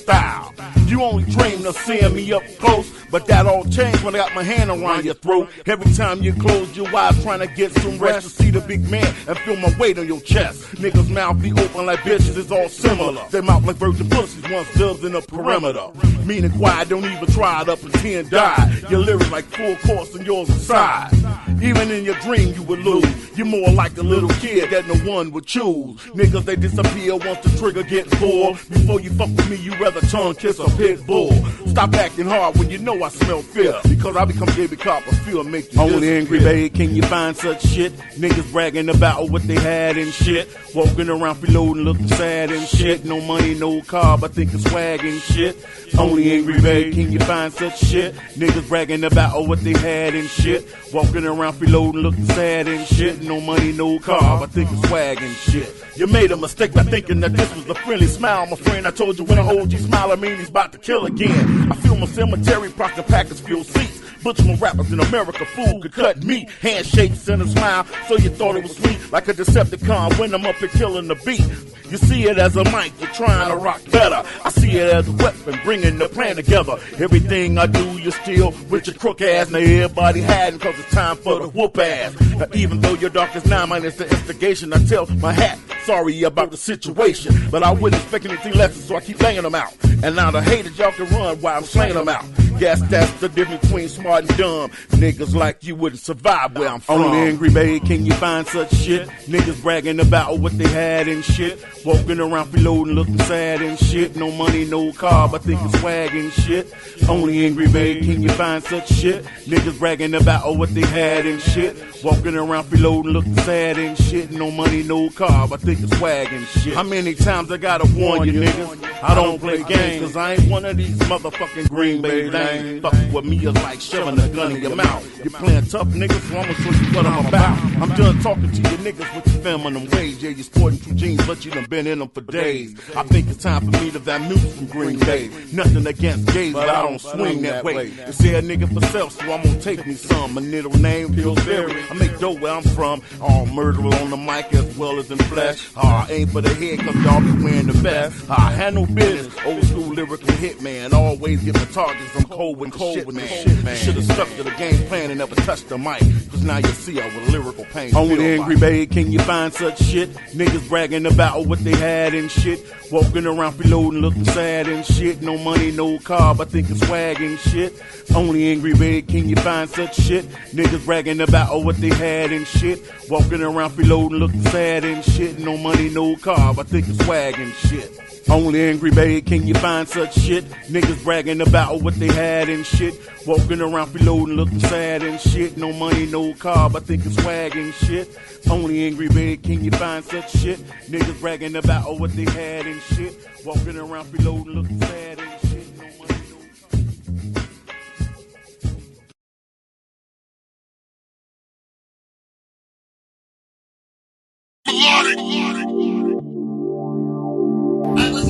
You only dream of seeing me up close, but that all changed when I got my hand around your throat. Every time you close your eyes trying to get some rest, to see the big man and feel my weight on your chest. Niggas mouth be open like bitches, it's all similar. They mouth like virgin pussies once dubs in the perimeter. Meaning quiet, don't even try to pretend die. Your lyrics like full course and yours aside. Even in your dream you would lose. You're more like a little kid that no one would choose. Niggas they disappear once the trigger gets full. Before you fuck with me you rather tongue kiss a pit bull. Stop acting hard when you know I smell fear, because I become baby cop or feel make you only angry babe. Can you find such shit? Niggas bragging about what they had and shit. Walking around freeloading looking sad and shit. No money, no car, but think it's swag and shit. Only angry babe. Can you find such shit? Niggas bragging about what they had and shit. Walking around freeloading looking sad and shit. No money, no car, but think it's swag and shit. You made a mistake by thinking that this was a friendly smile, my friend. I told you when an OG smile, I mean he's about to kill again. I feel my cemetery, proctor packers fill seats. Butcher my rappers in America, fool could cut meat. Handshakes and a smile, so you thought it was sweet. Like a Decepticon when I'm up here killing the beat. You see it as a mic, you're trying to rock better. I see it as a weapon, bringing the plan together. Everything I do, you steal with your crook ass. Now everybody hiding cause it's time for the whoop ass. Now even though your darkest now minus the instigation, I tell my hat, sorry about the situation. But I wouldn't expect anything less, so I keep laying them out. And now the haters y'all can run while I'm slaying them out. Guess that's the difference between smart and dumb. Niggas like you wouldn't survive where I'm from. Only angry babe, can you find such shit? Niggas bragging about what they had and shit. Walking around freeloading looking sad and shit. No money, no car, but think it's swag and shit. Only angry babe, can you find such shit? Niggas bragging about what they had and shit. Walking around freeloading looking sad and shit. No money, no car, but think it's swag and shit. How many times I gotta warn you niggas? I don't play games, cause I ain't one of these motherfucking green bay lanes. Fucking with me is like shoving a gun in your mouth. You're playing tough niggas, so I'ma show you what I'm about. I'm done talking to you niggas with your feminine ways. Yeah, you're sporting true jeans, but you done been in them for days. I think it's time for me to that music from Green Bay. Nothing against gays, but I don't swing that way. They say a nigga for self, so I'm gonna take me some. My middle name, Pillsbury. I make dough where I'm from. All murderer on the mic as well as in flesh. I ain't for the head, cause y'all be wearing the vest. I handle business, old school lyrical hitman. Always get my targets, I'm cold with the shit, man. Should've stuck to the game plan and never touched the mic, cause now you see I was lyrical pain. Only angry babe, can you find such shit? Niggas bragging about what they had and shit. Walking around freeloading looking sad and shit. No money, no car, but think it's swag and shit. Only angry babe, can you find such shit? Niggas bragging about what they had and shit. Walking around freeloading looking sad and shit. No money, no car, but think it's swag and shit. Only angry babe, can you find such shit? Niggas bragging about what they had and shit. Walking around freeloading looking sad and shit. No money, no car, but think it's swag and shit. Only angry babe, can you find such shit? Niggas bragging about what they had and shit. Walking around freeloading looking sad and shit. No money, no car.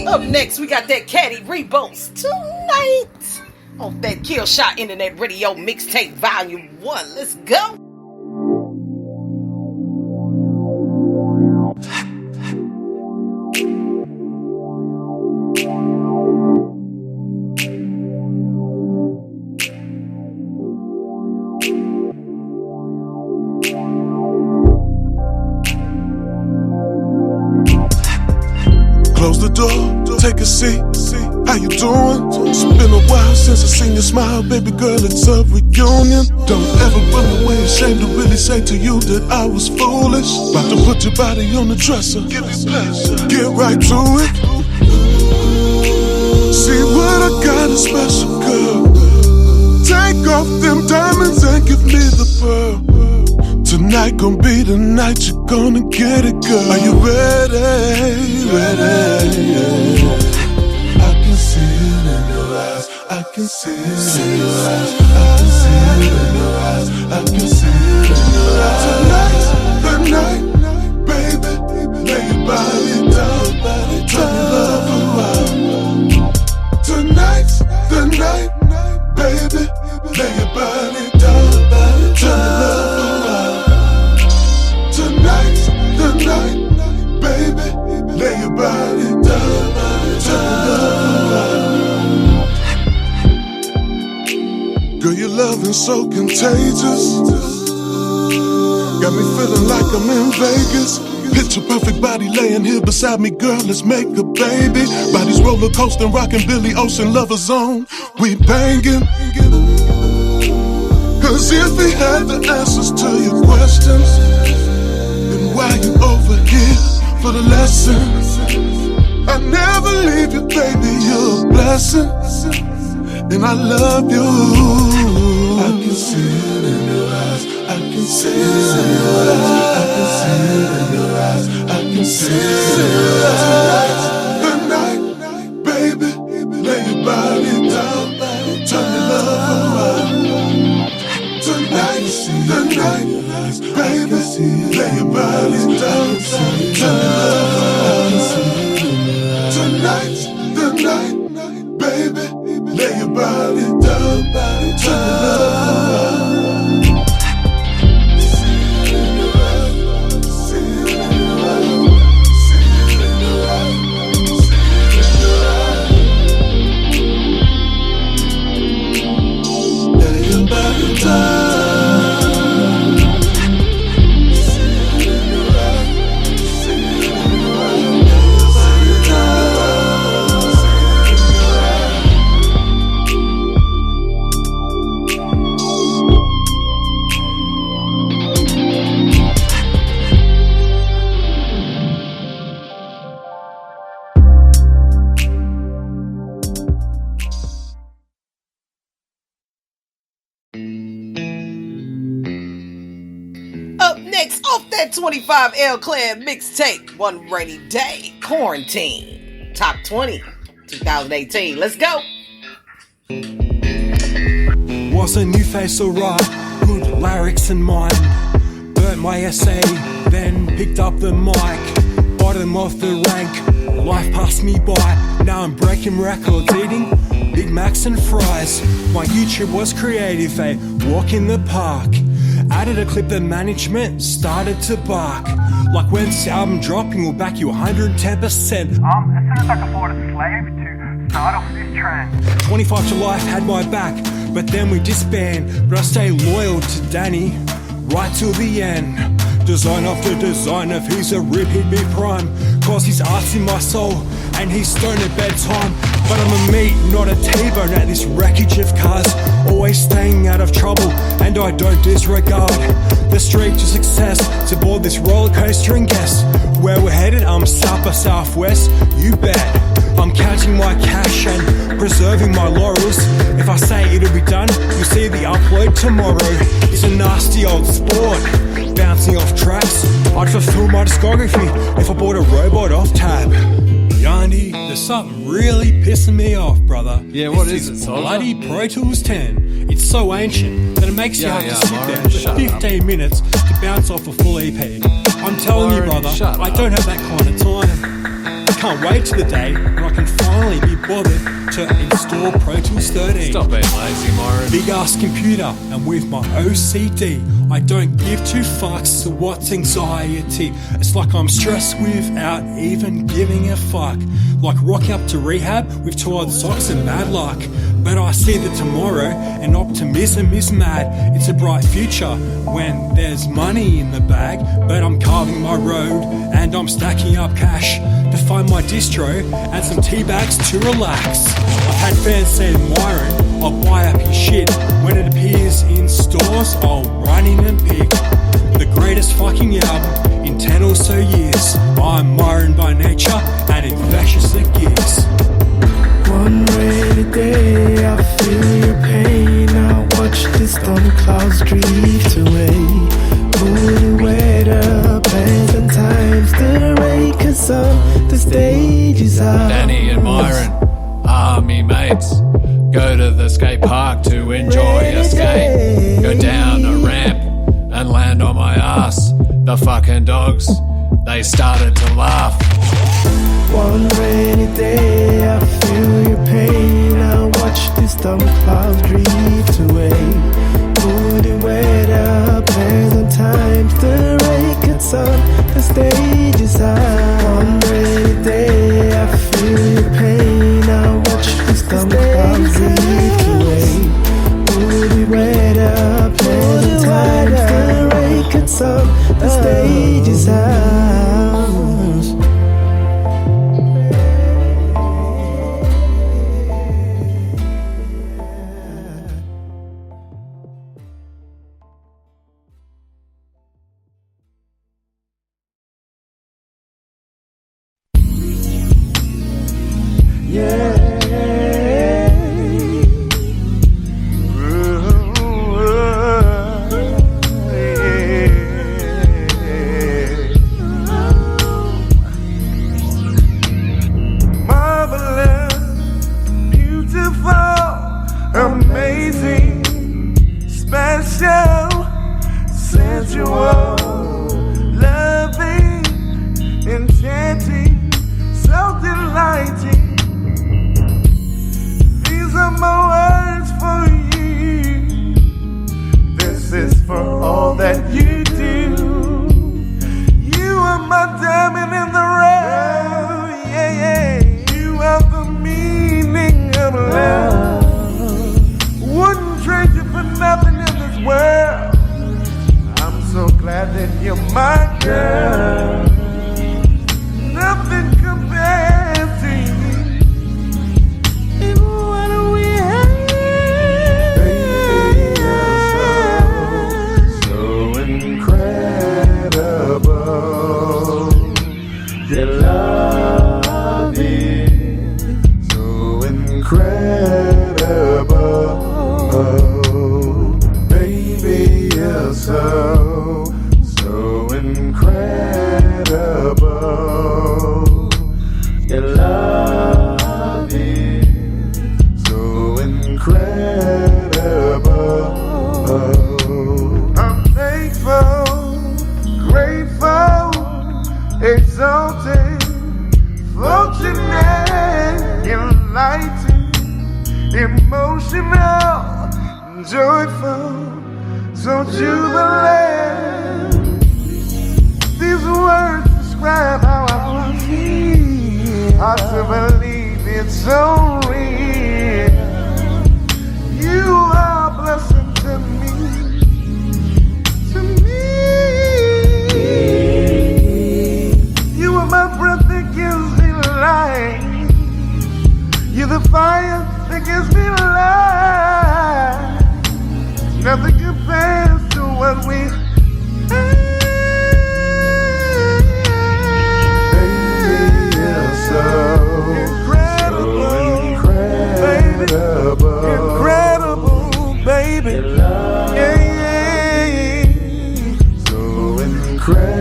Up next, we got that Caddy Rebos tonight on that Kill Shot Internet Radio Mixtape Volume 1. Let's go. Close the door, take a seat. How you doing? It's been a while since I seen your smile, baby girl, it's a reunion. Don't ever run away, ashamed to really say to you that I was foolish. About to put your body on the dresser, give me pleasure, get right to it. See what I got, a special girl. Take off them diamonds and give me the pearl. Tonight gon' be the night you're gonna get it, girl. Are you ready? Ready? I can see it in your eyes. I can see it in your eyes. I can see it in your eyes. I can see it in your eyes. Tonight's the night, baby. Lay your body down, turn your love around. Tonight's the night, baby. Lay your body down, turn your love around. Tonight's the night, baby. Lay your body down, turn your love around. loving so contagious. Got me feeling like I'm in Vegas. Picture perfect body laying here beside me, girl, let's make a baby. Bodies roller coasting, rocking Billy Ocean, lover zone. We banging. Cause if we had the answers to your questions, then why you over here for the lessons? I never leave you, baby, you're a blessing. And I love you. I can see it in your eyes. I can see it in your eyes. I can see it in your eyes. I can see it in your eyes. Tonight, baby, lay your body down. Turn your love around. Tonight, baby, lay your body down. Turn your love around. Tonight, baby, lay your body down. Turn your love around. Up next, off that 25L Clan mixtape, One Rainy Day, Quarantine, Top 20, 2018. Let's go. Was a new face alright? Good lyrics in mind. Burnt my essay, then picked up the mic. Bottom of the rank, life passed me by. Now I'm breaking records, eating Big Macs and fries. My YouTube was creative, a walk in the park. Added a clip that management started to bark. Like when's the album dropping, we'll back you 110%. As soon as I can afford a slave to start off this train. 25 to life had my back, but then we disband. But I stay loyal to Danny, right till the end. Design after design, if he's a rip, he'd be prime. Cause his art's in my soul, and he's stoned at bedtime. But I'm a meat, not a T-bone at this wreckage of cars. Always staying out of trouble, and I don't disregard the street to success. To board this roller coaster and guess where we're headed. I'm south by southwest, you bet. I'm counting my cash and preserving my laurels. If I say it'll be done, you'll see the upload tomorrow. It's a nasty old sport, bouncing off tracks. I'd fulfill my discography if I bought a robot off tab. Yandy, there's something really pissing me off, brother. Yeah, what This is it, bloody Pro Tools 10. It's so ancient that it makes you have to sit there for 15 minutes to bounce off a full EP. I'm telling you, brother, I don't have that kind of time. I can't wait to the day when I can finally be bothered to install Pro Tools 13. Stop being lazy, Myron. Big ass computer, and with my OCD, I don't give two fucks to what's anxiety. It's like I'm stressed without even giving a fuck. Like rocking up to rehab with torn socks and bad luck. But I see the tomorrow, and optimism is mad. It's a bright future when there's money in the bag. But I'm carving my road, and I'm stacking up cash to find my distro and some tea bags to relax. I've had fans say, Myron, I'll buy up your shit. When it appears in stores, I'll run in and pick the greatest fucking album in 10 or so years. I'm Myron by nature and infectious at gigs. One rainy day, I feel your pain. I watch the storm clouds drift away. Moody weather, plans and times to rain, 'cause the stage is out. Danny and Myron, army mates, go to the skate park to enjoy a skate. Go down a ramp and land on my ass. The fucking dogs, they started to laugh. One rainy day, I feel your pain. I watch the storm clouds drift away. Moody weather, plans and times to rain, 'cause the stage is out. One rainy day, I feel your pain. I watch the storm clouds drift away. Moody weather. girl. Nothing compares to you. And what we have, baby, so incredible. Your love is so incredible. Baby, you're so incredible. Your love is so incredible. I'm thankful, grateful, exalted, fortunate, enlightened, emotional, joyful, so jubilant. These words describe how I feel. Hard to believe it's so real. You are a blessing to me. To me. You are my breath that gives me life. You're the fire that gives me life. Nothing compares to what we have. So incredible, baby. Yeah. So incredible,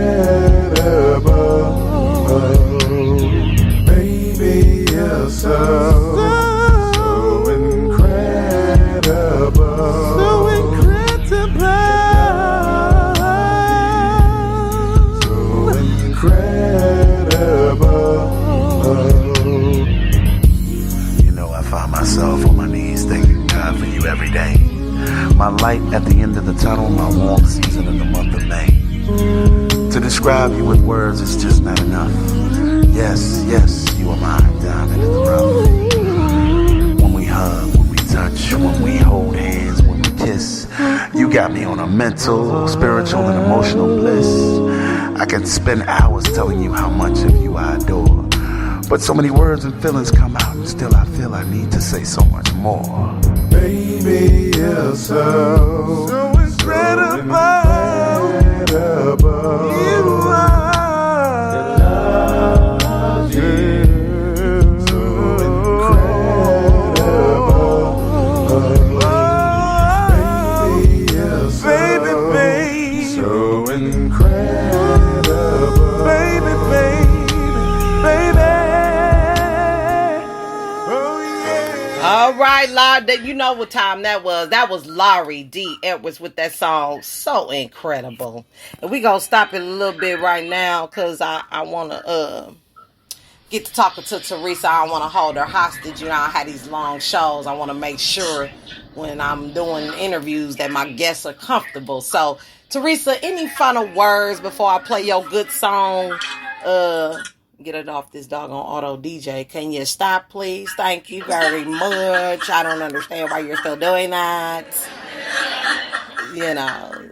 baby. You're so incredible, so incredible. You know, I find myself on my knees thanking God for you every day. My light at the end of the tunnel, my warm season in the month of May. To describe you with words is just not enough. Yes, you are my diamond in the rough. When we hug, when we touch, when we hold hands, when we kiss, you got me on a mental, spiritual, and emotional bliss. I can spend hours telling you how much of you I adore. But so many words and feelings come out, and still I feel I need to say so much more. Baby, you're so incredible. You are. Your love is so incredible. Baby, you're so incredible. Baby. All right, Lord, you know what time that was. That was Laurie D. Edwards with that song, So Incredible. And we going to stop it a little bit right now because I want to get to talking to Theresa. I don't want to hold her hostage. You know, I had these long shows. I want to make sure when I'm doing interviews that my guests are comfortable. So, Theresa, any final words before I play your good song? Get it off this doggone auto DJ. Can you stop, please? Thank you very much. I don't understand why you're still doing that. You know.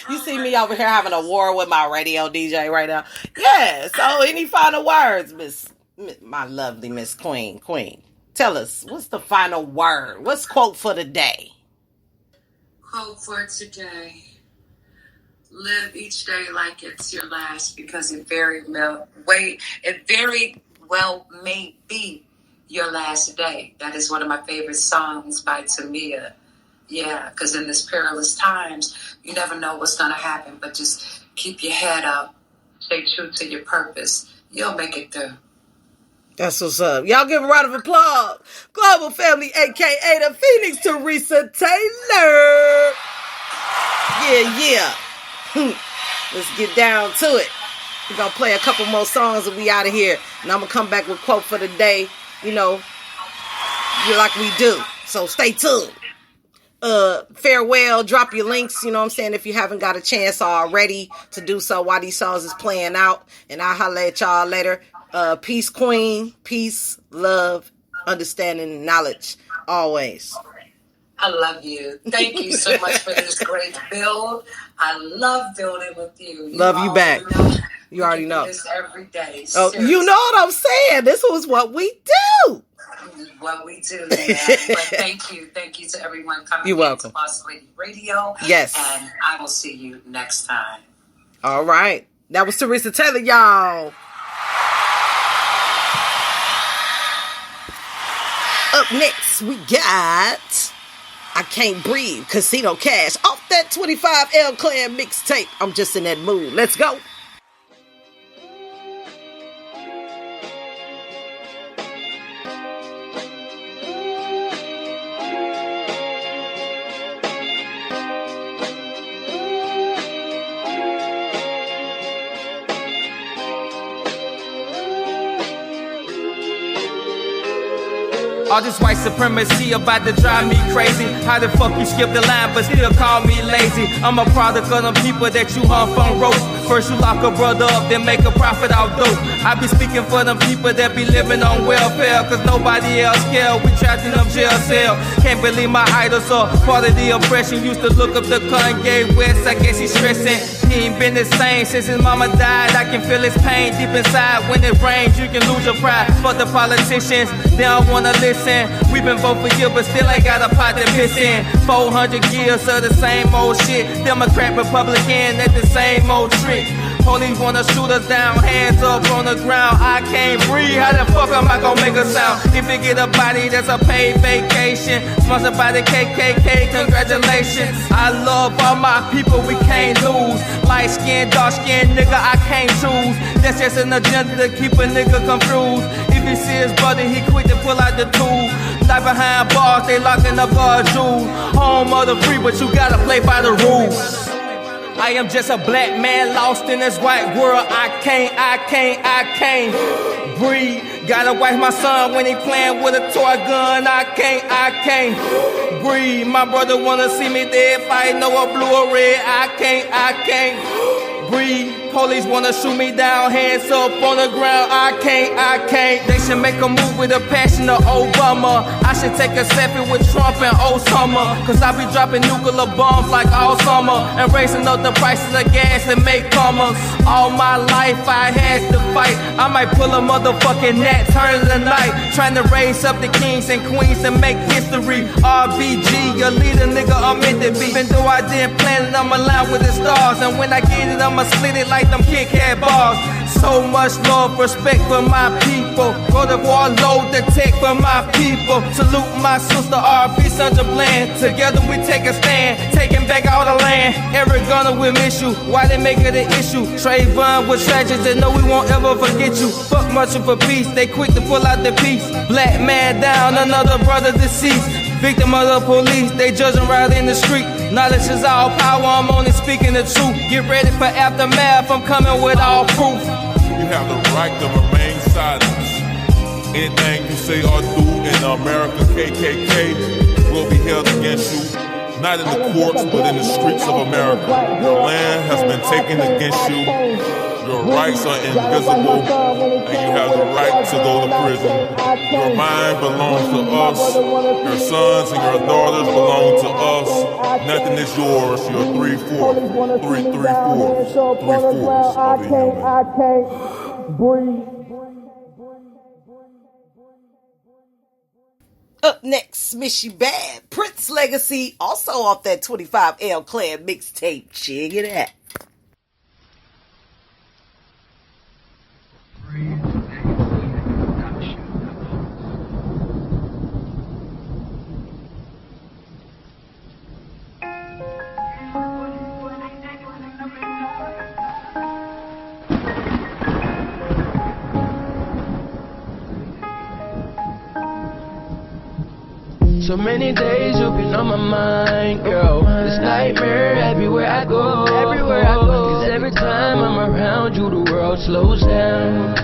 You see me over here having a war with my radio DJ right now. Yeah, so any final words, my lovely Miss Queen? Tell us, what's the final word? What's quote for the day? Quote for today. Live each day like it's your last because it very well may be your last day. That is one of my favorite songs by Tamia. Yeah, because in this perilous times, you never know what's going to happen, but just keep your head up. Stay true to your purpose. You'll make it through. That's what's up. Y'all give a round of applause. Global Family, a.k.a. the Phoenix, Theresa Taylor. Yeah. Let's get down to it. We're going to play a couple more songs and we out of here. And I'm going to come back with quote for the day. You know, like we do. So stay tuned. Farewell. Drop your links, you know what I'm saying, if you haven't got a chance already to do so while these songs is playing out. And I'll holler at y'all later. Peace, Queen. Peace, love, understanding, and knowledge. Always. I love you. Thank you so much for this great build. I love building with you. Love you back. You already know. This every day. Oh, Seriously. you know what I'm saying. This was what we do. What we do, man. But thank you to everyone coming. You're welcome. To Boss Lady Radio. Yes. And I will see you next time. All right. That was Theresa Taylor, y'all. Up next, we got I Can't Breathe, Casino Cash, off that 25 L Clan mixtape. I'm just in that mood. Let's go. All this white supremacy about to drive me crazy. How the fuck you skip the line but still call me lazy? I'm a product of them people that you hung from roast. First you lock a brother up, then make a profit off dope. I be speaking for them people that be living on welfare, cause nobody else care. We trapped in them jail cell. Can't believe my idols are part of the oppression. Used to look up to Kanye West, I guess he's stressing. He ain't been the same since his mama died. I can feel his pain deep inside. When it rains, you can lose your pride. Fuck the politicians, they don't wanna listen. We been vote for years, but still ain't got a pot to piss in. 400 years of the same old shit. Democrat, Republican, at the same old trick. Police wanna shoot us down, hands up on the ground. I can't breathe, how the fuck am I gonna make a sound? If you get a body, that's a paid vacation. Sponsored by the KKK, congratulations. I love all my people, we can't lose. Light skin, dark skin, nigga, I can't choose. That's just an agenda to keep a nigga confused. If you see his brother, he quick to pull out the tool. Like behind bars, they locking up our jewels. Home of the free, but you gotta play by the rules. I am just a black man lost in this white world. I can't breathe. Gotta wipe my son when he playing with a toy gun. I can't breathe. My brother wanna see me dead, fighting over blue or red. I can't breathe. Police wanna shoot me down, hands up on the ground. I can't. They should make a move with a passion of Obama. I should take a selfie with Trump and Osama, cause I be dropping nuclear bombs like all summer, and raising up the prices of gas and make commas. All my life I had to fight. I might pull a motherfucking Nat Turner tonight, trying to raise up the kings and queens and make history. RBG, your leader, nigga, I'm meant to be. Even though I didn't plan it, I'm aligned with the stars, and when I get it, I'ma split it like them Kit Kat bars. So much love, respect for my people. Go to war, load the tech for my people. Salute my sister RB Sandra Bland. Together we take a stand, taking back all the land. Eric Garner will miss you, why they make it an issue? Trayvon was tragic, they know we won't ever forget you. Fuck marching for peace, they quick to pull out the piece. Black man down, another brother deceased. Victim of the police, they judging right in the street. Knowledge is all power, I'm only speaking the truth. Get ready for aftermath, I'm coming with all proof. You have the right to remain silent. Anything you say or do in the American KKK will be held against you, not in the courts, but in the streets of America. Your land has been taken against you. Your rights are invisible, and you have the right to go to prison. Your mind belongs to us. Your sons and your daughters belong to us. Nothing is yours. You're 3/4. 3/4. 3/4 of the human. I can't breathe. Up next, Miss You Bad, Prince Legacy, also off that 25 L Clan mixtape. Check it out. So many days you've been on my mind, girl. This nightmare everywhere I go. Cause every time I'm around you, the world slows down.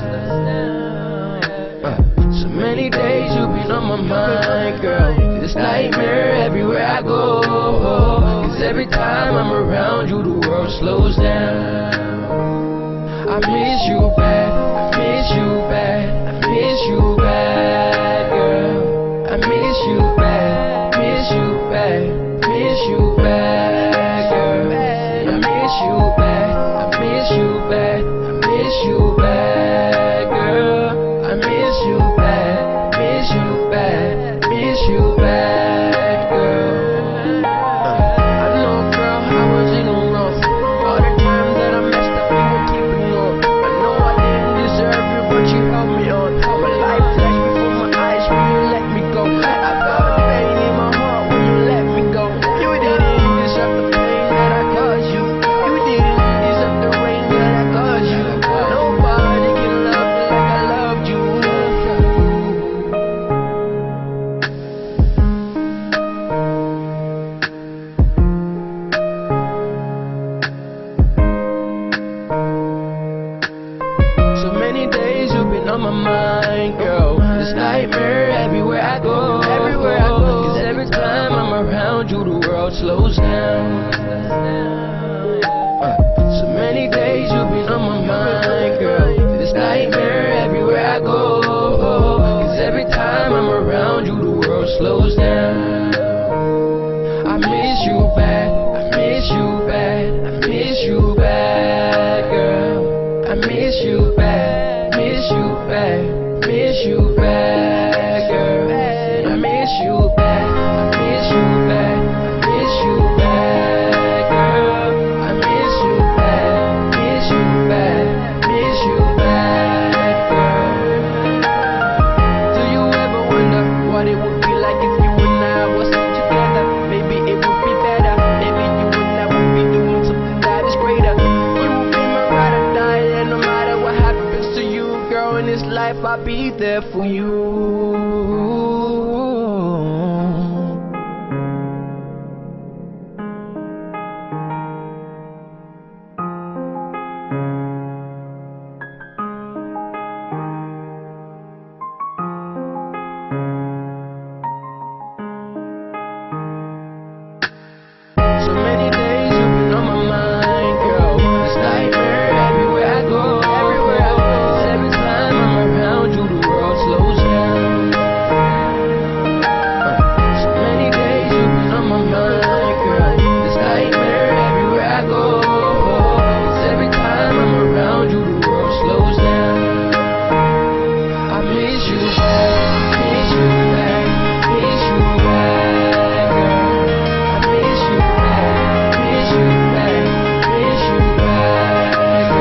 So many days you've been on my mind, girl. This nightmare everywhere I go. Cause every time I'm around you, the world slows down. I miss you bad, I miss you bad, I miss you bad, girl. I miss you bad, miss you bad. you bad, girl. I miss you bad, miss you bad, miss you bad, girl. I know, girl, I was in the wrong. All the times that I messed up, you were keeping on. I know I didn't deserve it, but you held me on. My life flashed before my eyes when you let me go. I felt the pain in my heart when you let me go. You didn't deserve the pain that I caused you. You didn't deserve the rain that I caused you. Nobody can love me like I loved you. So many days you've been on my mind, girl. This nightmare everywhere I go. Everywhere I go. 'Cause every time I'm around you, the world slows down. So many days you've been on my mind, girl. This nightmare everywhere I go. 'Cause every time I'm around you, the world slows down. I miss you bad, I miss you bad, I miss you bad, girl. I miss you bad, miss you bad, miss you bad, girl. I miss you bad, I miss you bad, I miss you bad, girl. I miss you bad, miss you bad, miss you bad, girl. Do you ever wonder what it would be like if you and I was together? Maybe it would be better. Maybe you and I would be doing something that is greater. You would be my ride or die, and no matter what happens to you, girl, in this life, I'll be there for you. So many days you've been on my mind, girl. This nightmare everywhere I go. Everywhere I go. 'Cause every time I'm around you, the world slows down. So many days you've been on my mind, girl. This nightmare everywhere I go. 'Cause every time I'm around you, the world slows down. I miss you bad, miss you bad, miss you bad, girl. I miss you bad, miss you bad, miss you bad, girl.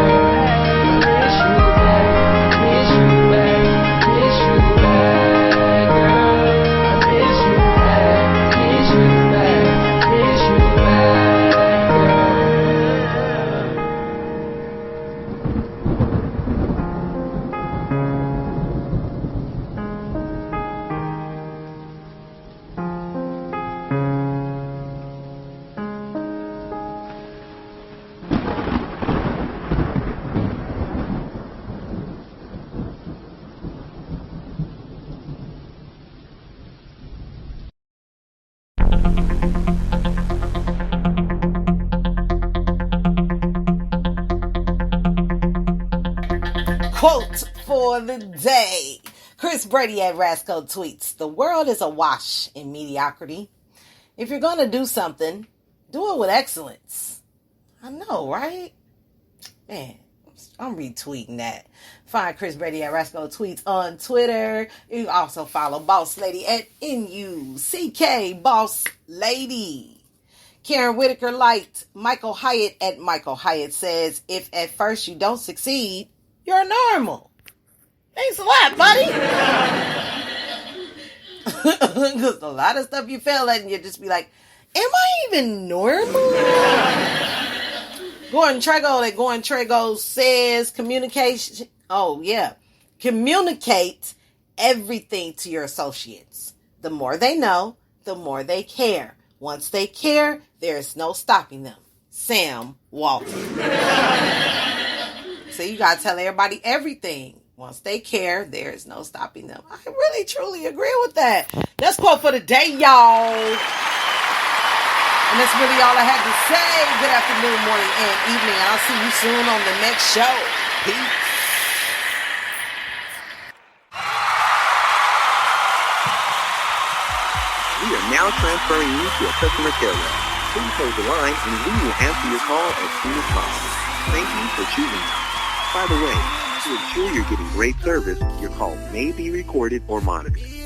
I miss you bad, miss you bad, miss you bad, girl. I miss you bad, miss you bad, miss you bad, Quote for the day. Chris Brady at Rasco tweets, "The world is awash in mediocrity. If you're going to do something, do it with excellence." I know, right? Man, I'm retweeting that. Find Chris Brady at Rasco Tweets on Twitter. You can also follow Boss Lady at NUCK Boss Lady. Karen Whitaker liked Michael Hyatt at Michael Hyatt says, "If at first you don't succeed, you're normal." Thanks a lot, buddy. Because a lot of stuff you fail at and you just be like, am I even normal? Gordon Trego says communication. Oh, yeah. Communicate everything to your associates. The more they know, the more they care. Once they care, there's no stopping them. Sam Walton. So you got to tell everybody everything. Once they care, there is no stopping them. I really, truly agree with that. That's quote for the day, y'all. And that's really all I had to say. Good afternoon, morning, and evening. I'll see you soon on the next show. Peace. We are now transferring you to a customer care rep. Please hold the line and we will answer your call as soon as possible. Thank you for choosing us. By the way, To ensure you're getting great service, your call may be recorded or monitored.